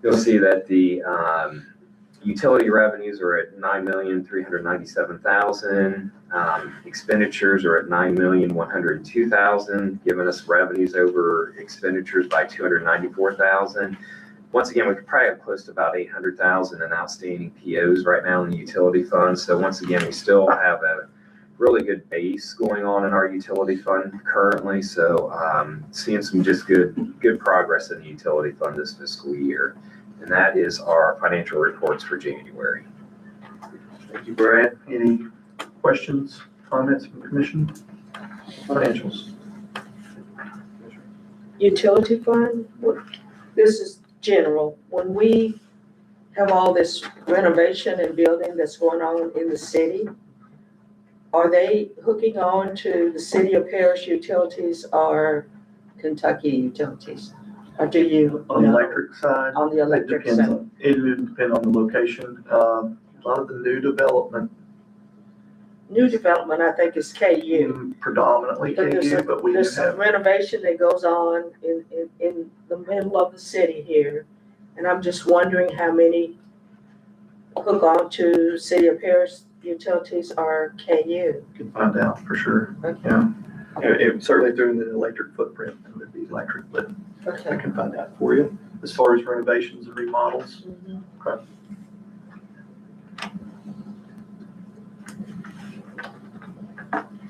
you'll see that the utility revenues are at $9,397,000. Expenditures are at $9,102,000, giving us revenues over expenditures by $294,000. Once again, we could probably have close to about $800,000 in outstanding POs right now in the utility fund. So once again, we still have a really good base going on in our utility fund currently. So seeing some just good progress in the utility fund this fiscal year. And that is our financial reports for January. Thank you, Brad. Any questions, comments from the commission? Financials. Utility fund, this is general. When we have all this renovation and building that's going on in the city, are they hooking on to the city of Paris utilities or Kentucky utilities? Or do you? On the electric side? On the electric It depends side. it would depend on the location. A lot of the new development, New development, I think, is KU. predominantly But there's KU, some- but we do There's some have, renovation that goes on in the middle of the city here. And I'm just wondering how many hook on to City of Paris utilities or KU. can find out for sure. Okay. Yeah. Certainly through the electric footprint, it would be electric, but I Okay. can find out for you. As far as renovations and remodels, Mhm. okay.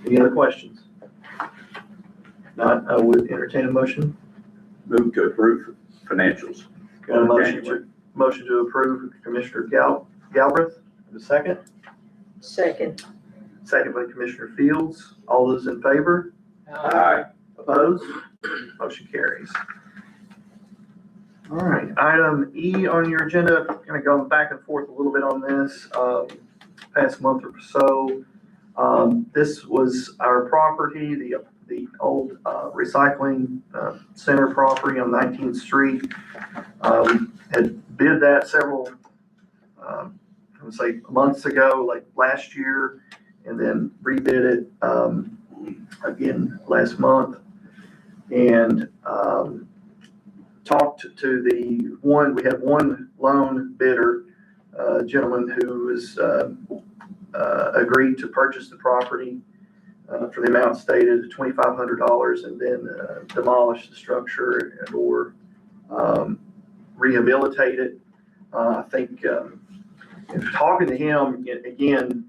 Any other questions? Not, I would entertain a motion. Move to approve financials. Got a motion to approve Commissioner Galbraith. Have a second? Second. Second by Commissioner Fields. All those in favor? Aye. Opposed? Motion carries. All right, item E on your agenda, kind of going back and forth a little bit on this, past month or so. This was our property, the old recycling center property on 19th Street. We had bid that several, I would say months ago, like last year, and then rebid it again last month. And talked to the one, we had one lone bidder, a gentleman who was agreed to purchase the property for the amount stated, $2,500, and then demolish the structure and or rehabilitate it. I think talking to him again,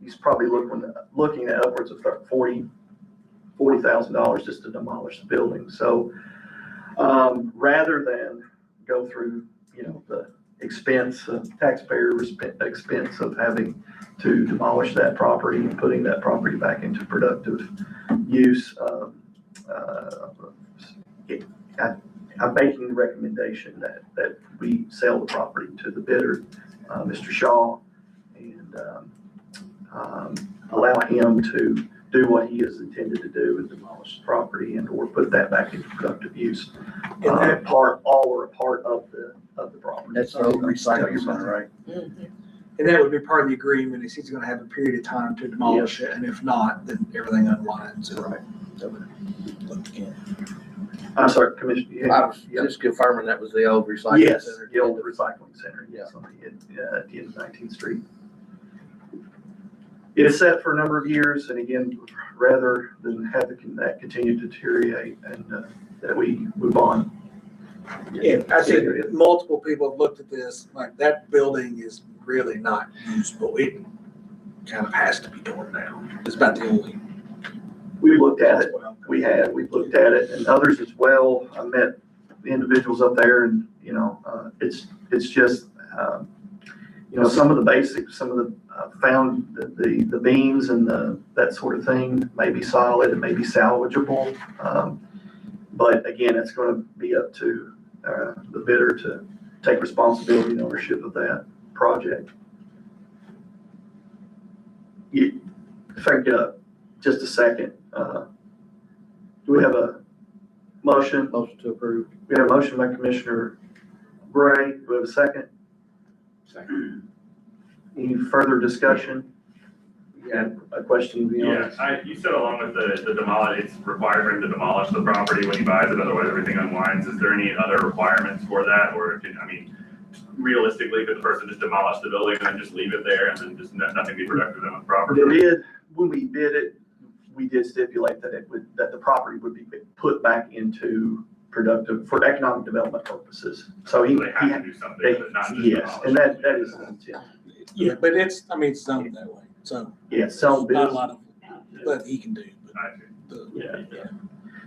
he's probably looking at upwards of $40,000 just to demolish the building. So rather than go through, the expense, taxpayer expense of having to demolish that property and putting that property back into productive use, I'm making the recommendation that we sell the property to the bidder, Mr. Shaw, and allow him to do what he is intended to do and demolish the property and or put that back into productive use. All or a part of the property. That's the old recycling center, right? Mhm. And that would be part of the agreement, is he's gonna have a period of time to demolish it, and if not, then everything unwinds. Right. That would look again. I'm sorry, Commissioner. I was just confirming that was the old recycling Yes, center. the old recycling center, yes, on the end of 19th Street. It is set for a number of years, and again, rather than have that continue to deteriorate, and that we move on. Yeah, I think multiple people have looked at this, like, that building is really not usable. It kind of has to be torn down. It's about the only. We looked at it, we've looked at it, and others as well. I met the individuals up there, and, it's just, some of the basics, some of the found the beams and that sort of thing may be solid, it may be salvageable. But again, it's going to be up to the bidder to take responsibility and ownership of that project. If I get just a second, do we have a motion? Motion to approve. We have a motion by Commissioner Gray. Do we have a second? Second. Any further discussion? you had a question beyond? You said along with the demolish, it's required for him to demolish the property when he buys it, otherwise everything unwinds. Is there any other requirements for that, or realistically, could the person just demolish the building and then just leave it there and then just nothing be productive on the property? They did, when we bid it, we did stipulate that that the property would be put back into productive, for economic development purposes. So he They have to do something, but not just yes, demolish. and that is the intent. Yeah, but it's zoned that way, so. Yeah, so Not a business. lot of, but he can do. Yeah.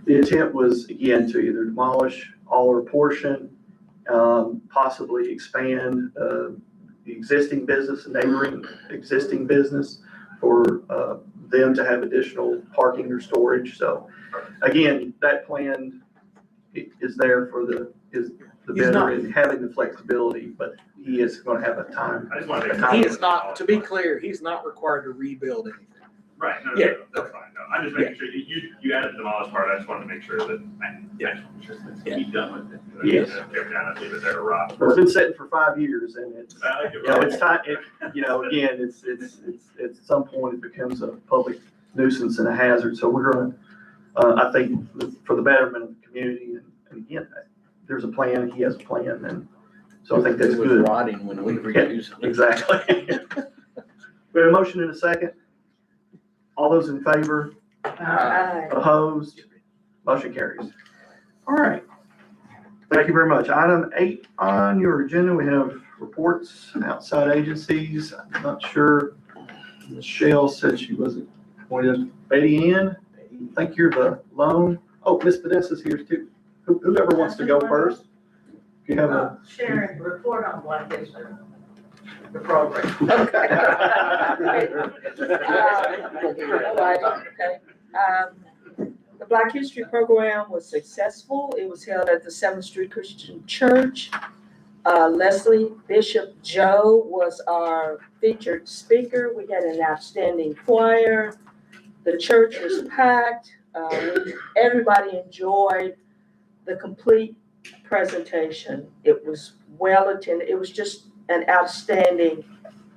The intent was, again, to either demolish all or portion, possibly expand the existing business, neighboring existing business, for them to have additional parking or storage. So again, that plan is there for the bidder and having the flexibility, but he is going to have a time. I just want to make. He is not, to be clear, he's not required to rebuild anything. Right, no, Yeah. that's fine. No, I'm just making sure, you added the demolish part, I just wanted to make sure that, keep done with it. Yes. Tear it down and leave it there to rot. Well, it's been sitting for 5 years, and it's, I like it. it's time, again, it's at some point it becomes a public nuisance and a hazard. So we're going to, I think, for the betterment of the community, and again, there's a plan, he has a plan, and so I think that's It was good. rotting when we reduced it. Exactly. We have a motion and a second. All those in favor? Aye. Opposed? Motion carries. All right. Thank you very much. Item 8 on your agenda, we have reports, outside agencies. I'm not sure. Michelle said she wasn't appointed. Betty Ann, I think you're the lone. Oh, Miss Vanessa's here too. Whoever wants to go first. If you have a. Sharon, report on Black History, the program. The Black History Program was successful. It was held at the 7th Street Christian Church. Leslie Bishop Joe was our featured speaker. We had an outstanding choir. The church was packed. Everybody enjoyed the complete presentation. It was well attended. It was just an outstanding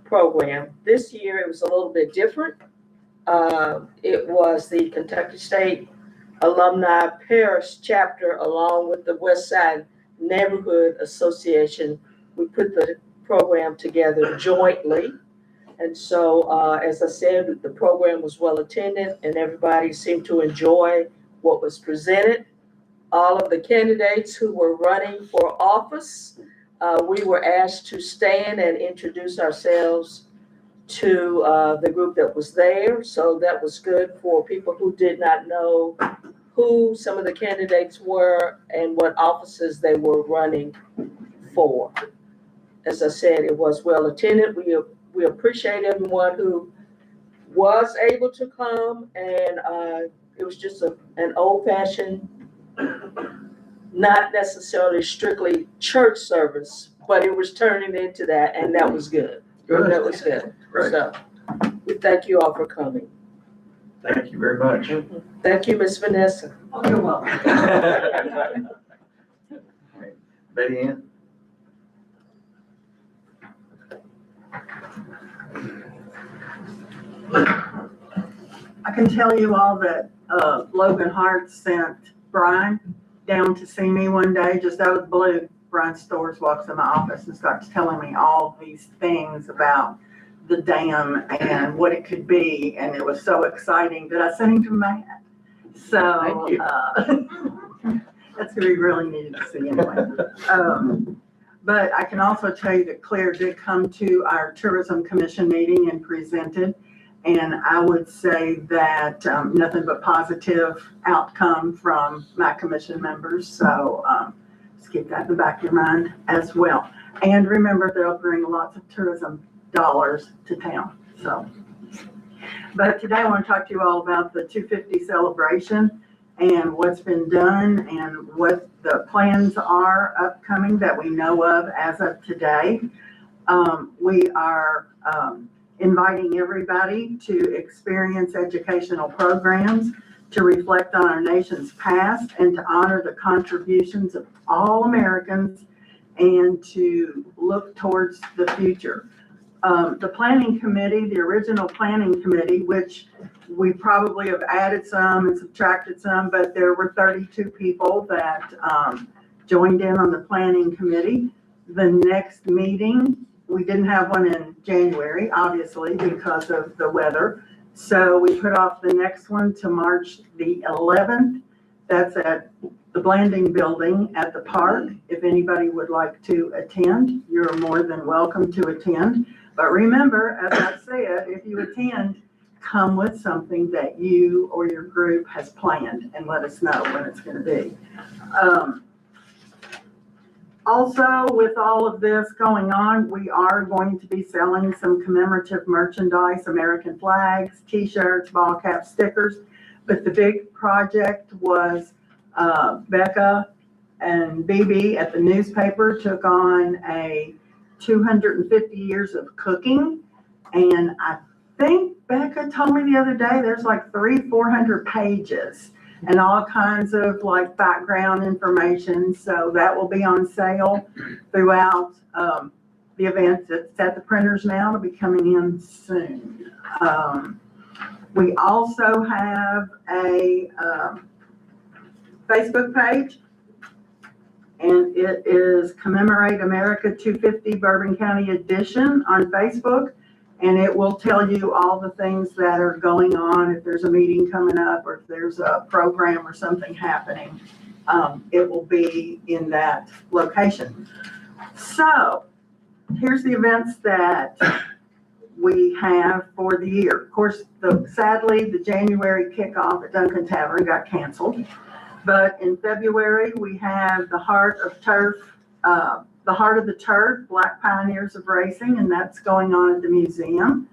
program. This year it was a little bit different. It was the Kentucky State Alumni Parish chapter along with the West Side Neighborhood Association. We put the program together jointly. And so, as I said, the program was well attended and everybody seemed to enjoy what was presented. All of the candidates who were running for office, we were asked to stand and introduce ourselves to the group that was there. So that was good for people who did not know who some of the candidates were and what offices they were running for. As I said, it was well attended. We appreciate everyone who was able to come, and it was just an old-fashioned, not necessarily strictly church service, but it was turning into that, and that was good. Good. That was good. Right. So, we thank you all for coming. Thank you very much. Thank you, Miss Vanessa. Oh, you're welcome. Betty Ann? I can tell you all that Logan Hart sent Brian down to see me one day, just out of the blue. Brian Storrs walks in my office and starts telling me all these things about the dam and what it could be, and it was so exciting that I sent him to Matt. So that's who we really needed to see anyway. But I can also tell you that Claire did come to our Tourism Commission meeting and presented. And I would say that nothing but positive outcome from my commission members. So just keep that in the back of your mind as well. And remember, they'll bring lots of tourism dollars to town. So, but today I want to talk to you all about the 250 celebration and what's been done and what the plans are upcoming that we know of as of today. We are inviting everybody to experience educational programs to reflect on our nation's past and to honor the contributions of all Americans and to look towards the future. The planning committee, the original planning committee, which we probably have added some and subtracted some, but there were 32 people that joined in on the planning committee. The next meeting, we didn't have one in January, obviously, because of the weather. So we put off the next one to March the 11th. That's at the Blanding Building at the park. If anybody would like to attend, you're more than welcome to attend. But remember, as I said, if you attend, come with something that you or your group has planned and let us know when it's going to be. Also, with all of this going on, we are going to be selling some commemorative merchandise, American flags, t-shirts, ball cap stickers. But the big project was Becca and BB at the newspaper took on a 250 years of cooking. And I think Becca told me the other day, there's like 300-400 pages and all kinds of like background information. So that will be on sale throughout the event. It's at the printers now. It'll be coming in soon. We also have a Facebook page, and it is Commemorate America 250 Bourbon County Edition on Facebook. And it will tell you all the things that are going on, if there's a meeting coming up or if there's a program or something happening. It will be in that location. So here's the events that we have for the year. Of course, sadly, the January kickoff at Duncan Tavern got canceled. But in February, we have the Heart of the Turf, Black Pioneers of Racing, and that's going on at the museum.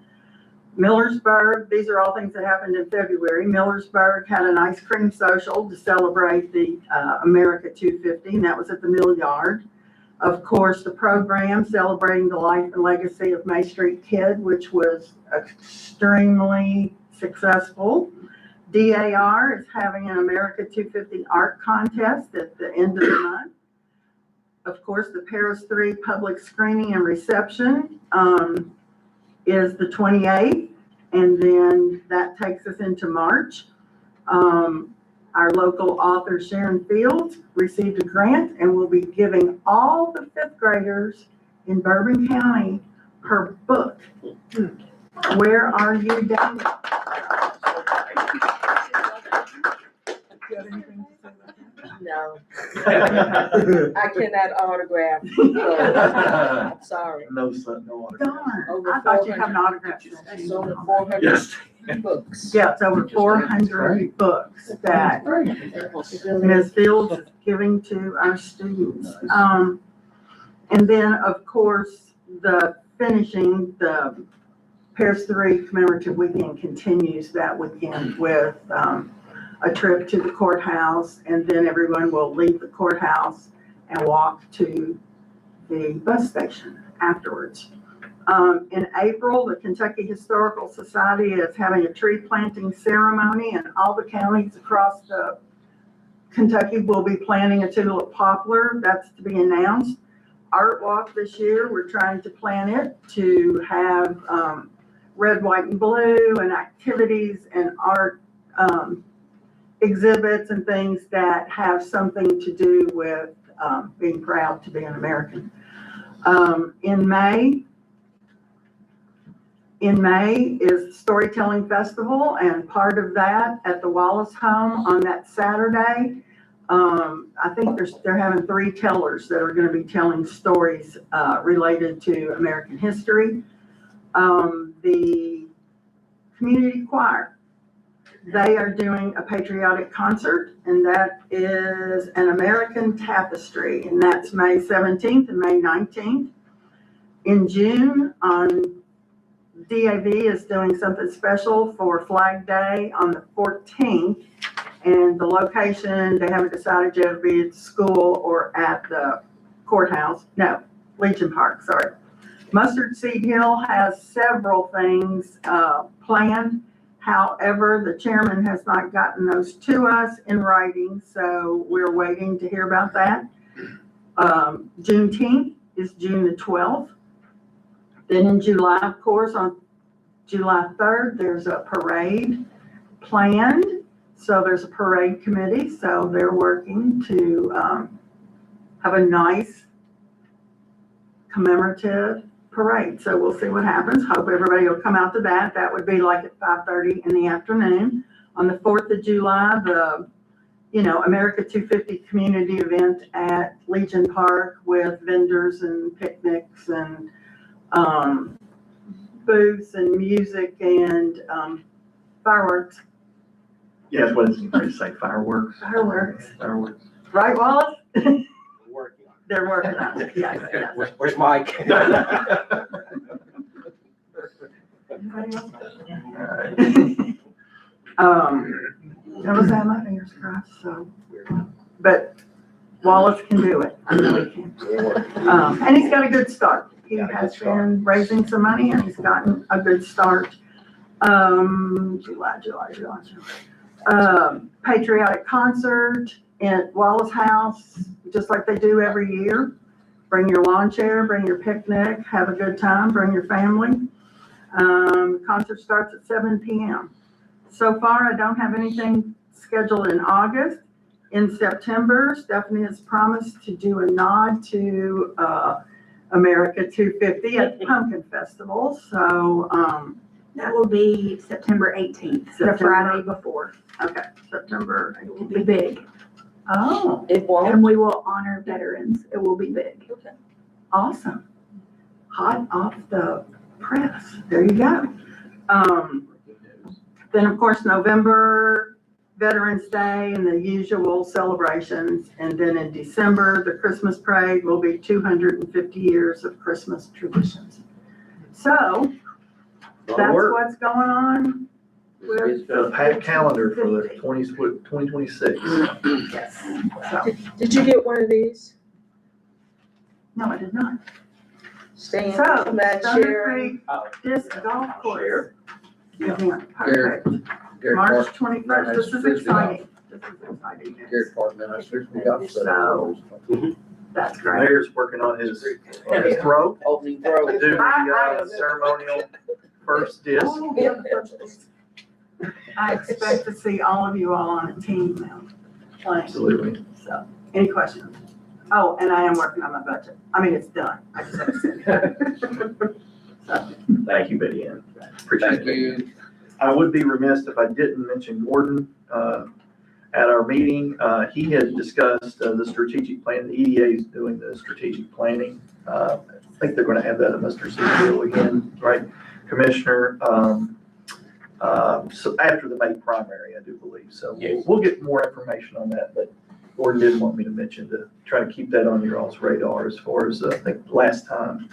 Millersburg, these are all things that happened in February. Millersburg had an ice cream social to celebrate the America 250, and that was at the Mill Yard. Of course, the program celebrating the life and legacy of May Street Kid, which was extremely successful. DAR is having an America 250 art contest at the end of the month. Of course, the Paris 3 public screening and reception is the 28th, and then that takes us into March. Our local author, Sharon Fields, received a grant and will be giving all the fifth graders in Bourbon County her book. Where are you, Daniel? No. I cannot autograph. I'm sorry. No autograph. Darn, I thought you had an autograph. It's over 400 books. Yeah, it's over 400 books that Ms. Fields is giving to our students. And then, of course, the Paris 3 commemorative weekend continues that weekend with a trip to the courthouse, and then everyone will leave the courthouse and walk to the bus station afterwards. In April, the Kentucky Historical Society is having a tree planting ceremony, and all the counties across Kentucky will be planting a tulip poplar. That's to be announced. Art Walk this year, we're trying to plan it to have red, white, and blue, and activities and art exhibits and things that have something to do with being proud to be an American. In May is the Storytelling Festival, and part of that at the Wallace Home on that Saturday. I think they're having 3 tellers that are going to be telling stories related to American history. The community choir, they are doing a patriotic concert, and that is an American Tapestry, and that's May 17th and May 19th. In June, DAV is doing something special for Flag Day on the 14th, and the location, they haven't decided yet, it'll be at school or at the courthouse. No, Legion Park, sorry. Mustard Seed Hill has several things planned. However, the chairman has not gotten those to us in writing, so we're waiting to hear about that. Juneteenth is June the 12th. Then in July, of course, on July 3rd, there's a parade planned. So there's a parade committee, so they're working to have a nice commemorative parade. So we'll see what happens. Hope everybody will come out to that. That would be like at 5:30 in the afternoon. On the 4th of July, the, America 250 community event at Legion Park with vendors and picnics and booths and music and fireworks. Yeah, that's what it's going to say, fireworks. Fireworks. Fireworks. Right, Wallace? Working on They're working on it, yes, yes. Where's Mike? Anybody else? That was at my fingers crossed, so, but Wallace can do it, I know he can. And he's got a good start. He has been raising some money and he's gotten a good start. July. Patriotic concert at Wallace House, just like they do every year. Bring your lawn chair, bring your picnic, have a good time, bring your family. Concert starts at 7 p.m. So far, I don't have anything scheduled in August. In September, Stephanie has promised to do a nod to America 250 at the Pumpkin Festival. So That will be September 18th, the September. Friday before. Okay, September It will be big. Oh, It won't. And we will honor veterans. It will be big. awesome. Hot off the press. There you go. Then, of course, November, Veterans Day and the usual celebrations. And then in December, the Christmas parade will be 250 years of Christmas traditions. So that's what's going on with The packed calendar for the 2026. Yes. So, Did you get one of these? no, I did not. Stan, So, Matt, Thunder Sharon? Creek Disc Golf Course. Share. Event, perfect. Garrett March Park, 21st. This is Frisbee golf. exciting. This is exciting. Garrett Park, man, I seriously got So, that's The great. mayor's working on his throw. Opening throw. To do the ceremonial first disc. I expect to see all of you all on a team now playing. Absolutely. So, any questions? Oh, and I am working on my budget. I mean, it's done. I just have to send it. So, Thank you, Betty Ann. Appreciate Thank it. you. I would be remiss if I didn't mention Gordon. At our meeting, he had discussed the strategic plan. The EDA is doing the strategic planning. I think they're going to have that at Mr. Cecil again, right, Commissioner? So after the May primary, I do believe. So we'll get more information on that, but Gordon did want me to mention to try to keep that on your all's radar as far as, I think, last time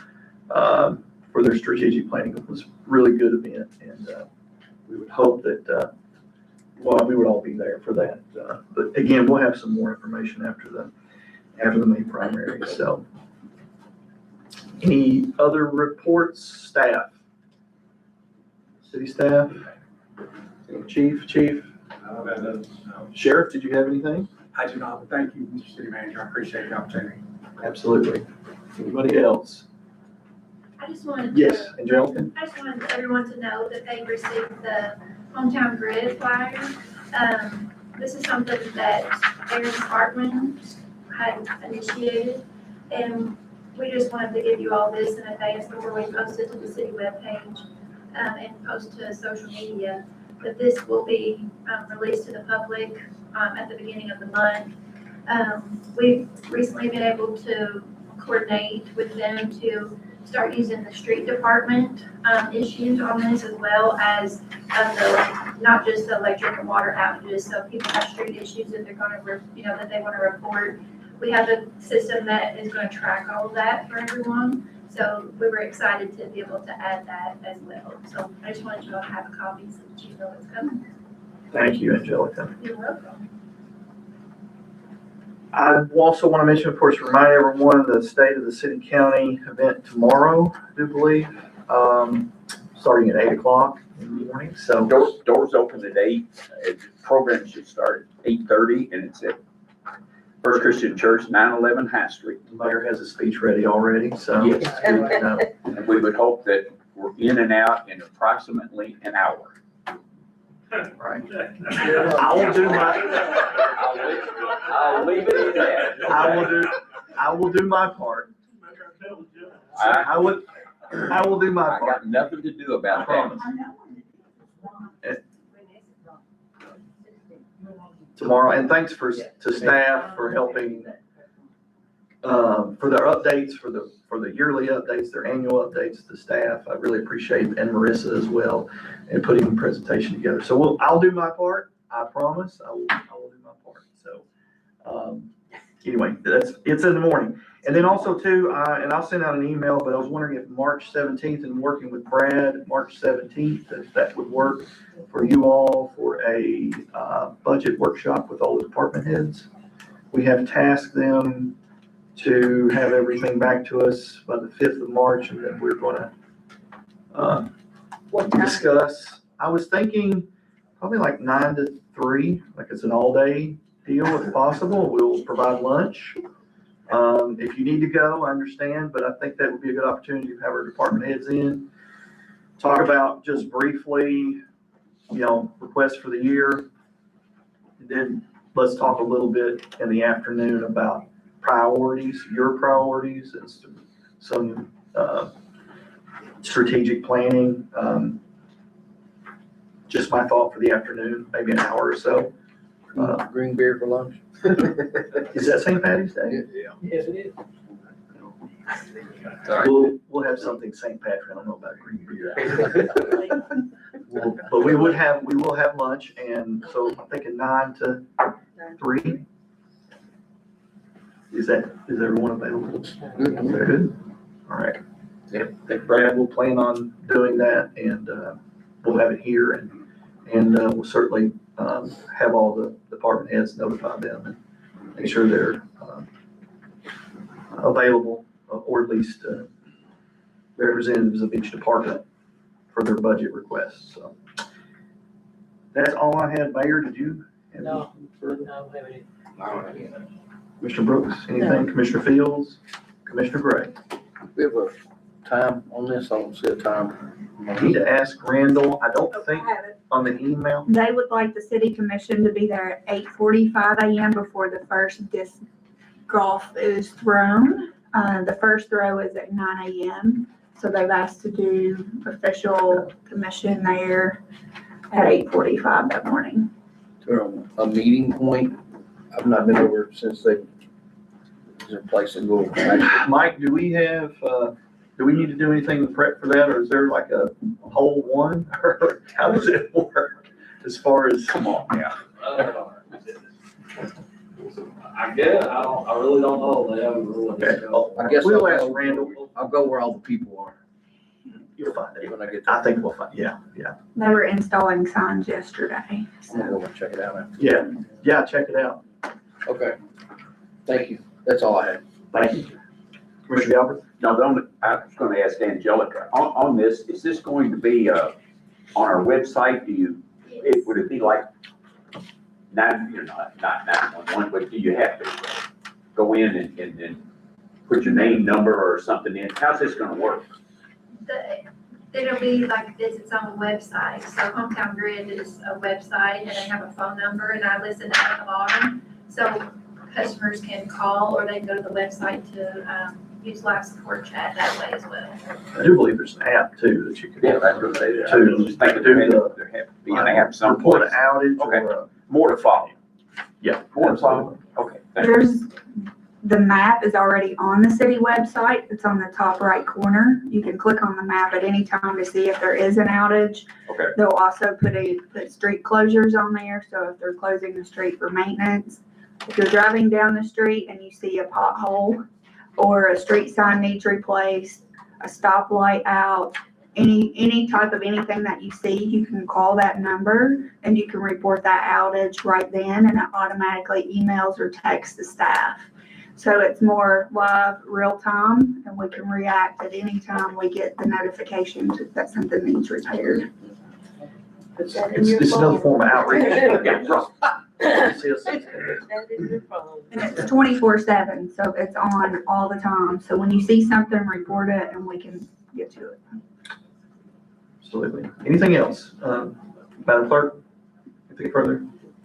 for their strategic planning. It was a really good event, and we would hope that, we would all be there for that. But again, we'll have some more information after the May primary. So any other reports, staff? City staff? Chief? Sheriff, did you have anything? I do not, but thank you, Mr. City Manager. I appreciate the opportunity. Absolutely. Anybody else? I just wanted Yes, Angelica? I just wanted everyone to know that they received the Hometown Grid flyer. This is something that Aaron Hartman had initiated, and we just wanted to give you all this in advance before we post it to the city webpage and post to social media. But this will be released to the public at the beginning of the month. We've recently been able to coordinate with them to start using the street department issues on this, as well as not just the electric and water outages. So if people have street issues that they're going to, that they want to report, we have a system that is going to track all of that for everyone. So we were excited to be able to add that as well. So I just wanted you all to have a copy so that you know what's coming. Thank you, Angelica. You're welcome. I also want to mention, of course, remind everyone the State of the City County event tomorrow, I do believe, starting at 8:00 in the morning. So Doors open at 8. The program should start at 8:30, and it's at First Christian Church, 911 High Street. The mayor has a speech ready already, so. Yes. No. And we would hope that we're in and out in approximately an hour. Right. I will do my, I'll leave it at that. I will do my part. I will do my I part. got nothing to do about that. Tomorrow, and thanks to staff for helping, for their updates, for the yearly updates, their annual updates to staff. I really appreciate, and Marissa as well, in putting the presentation together. So I'll do my part, I promise, I will do my part. So, anyway, it's in the morning. And then also too, and I'll send out an email, but I was wondering if March 17th and working with Brad, March 17th, if that would work for you all for a budget workshop with all the department heads. We have tasked them to have everything back to us by the 5th of March, and then we're gonna discuss. I was thinking probably like 9 to 3, like it's an all-day deal if possible. We'll provide lunch. If you need to go, I understand, but I think that would be a good opportunity to have our department heads in. Talk about just briefly, requests for the year. And then let's talk a little bit in the afternoon about priorities, your priorities, and some strategic planning. Just my thought for the afternoon, maybe an hour or so. Green beer for lunch? Is that St. Patty's Day? Yeah. Yes, it is. We'll have something St. Patrick, I don't know about green beer. But we will have lunch, and so I'm thinking 9 to 3. Is everyone available? Good. All right. Yep. I think Brad will plan on doing that, and we'll have it here, and we'll certainly have all the department heads, notify them and make sure they're available, or at least representatives of each department for their budget requests. So that's all I had. Mayor, did you have No, further? no, maybe. Commissioner Brooks, anything? Commissioner Fields? Commissioner Gray? We have a time on this, I don't see a time. I need to ask Randall, I don't think I have it. on the email. They would like the city commission to be there at 8:45 a.m. before the first disc golf is thrown. The first throw is at 9 a.m. So they've asked to do official commission there at 8:45 that morning. To a meeting point, I've not been over since is there a place to go? Mike, do we need to do anything to prep for that, or is there like a hole one, or how does it work as far as? Come on now. I guess, I really don't know, they haven't really. Okay. I guess We'll ask Randall. I'll go where all the people are You'll find it. when I get I there. think we'll find, yeah. They were installing signs yesterday. I'm gonna go and check it out after. Yeah, check it out. Okay. Thank you. That's all I had. Thank you. Commissioner Galbraith? No, I was gonna ask Angelica, on this, is this going to be, on our website? Would it be like not 911, but do you have to go in and put your name, number or something in? How's this gonna work? It'll be like this, it's on a website, so Hometown Grid is a website, and they have a phone number, and I listen at the bottom. So customers can call, or they can go to the website to, use live support chat that way as well. I do believe there's an app too that you can. Yeah, that's what they do. I To was just thinking do there the- have to be an app Report someplace. an outage Okay. or, More to follow. yeah. More to follow. Okay. thank you. There's, the map is already on the city website. It's on the top right corner. You can click on the map at any time to see if there is an outage. Okay. They'll also put street closures on there, so if they're closing the street for maintenance. If you're driving down the street and you see a pothole or a street sign needs replaced, a stoplight out, any type of anything that you see, you can call that number and you can report that outage right then, and it automatically emails or texts the staff. So it's more live, real time, and we can react at any time we get the notification that something needs repaired. It's another form of outreach. Yeah, right. CSC. That is your phone. And it's 24/7, so it's on all the time. So when you see something, report it and we can get to it. Absolutely. Anything else? Madam Clerk, anything further?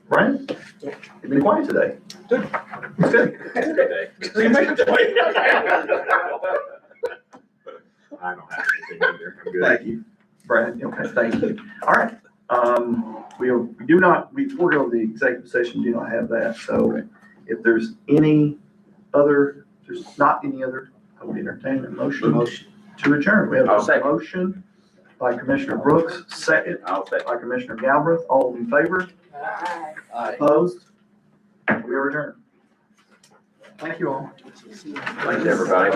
Brian? You've been quiet today. Good. It's good. It's a good day. So you make it I don't have anything either. I'm good. Thank you, Brad. Okay, thank you. All right. We do not, before we go to the executive session, do not have that. So if there's any other, there's not any other, I would entertain a motion to adjourn. We have I'll a second. motion by Commissioner Brooks, second I'll say. by Commissioner Galbraith. All in favor? Opposed? We are adjourned. Thank you all. Thanks, everybody.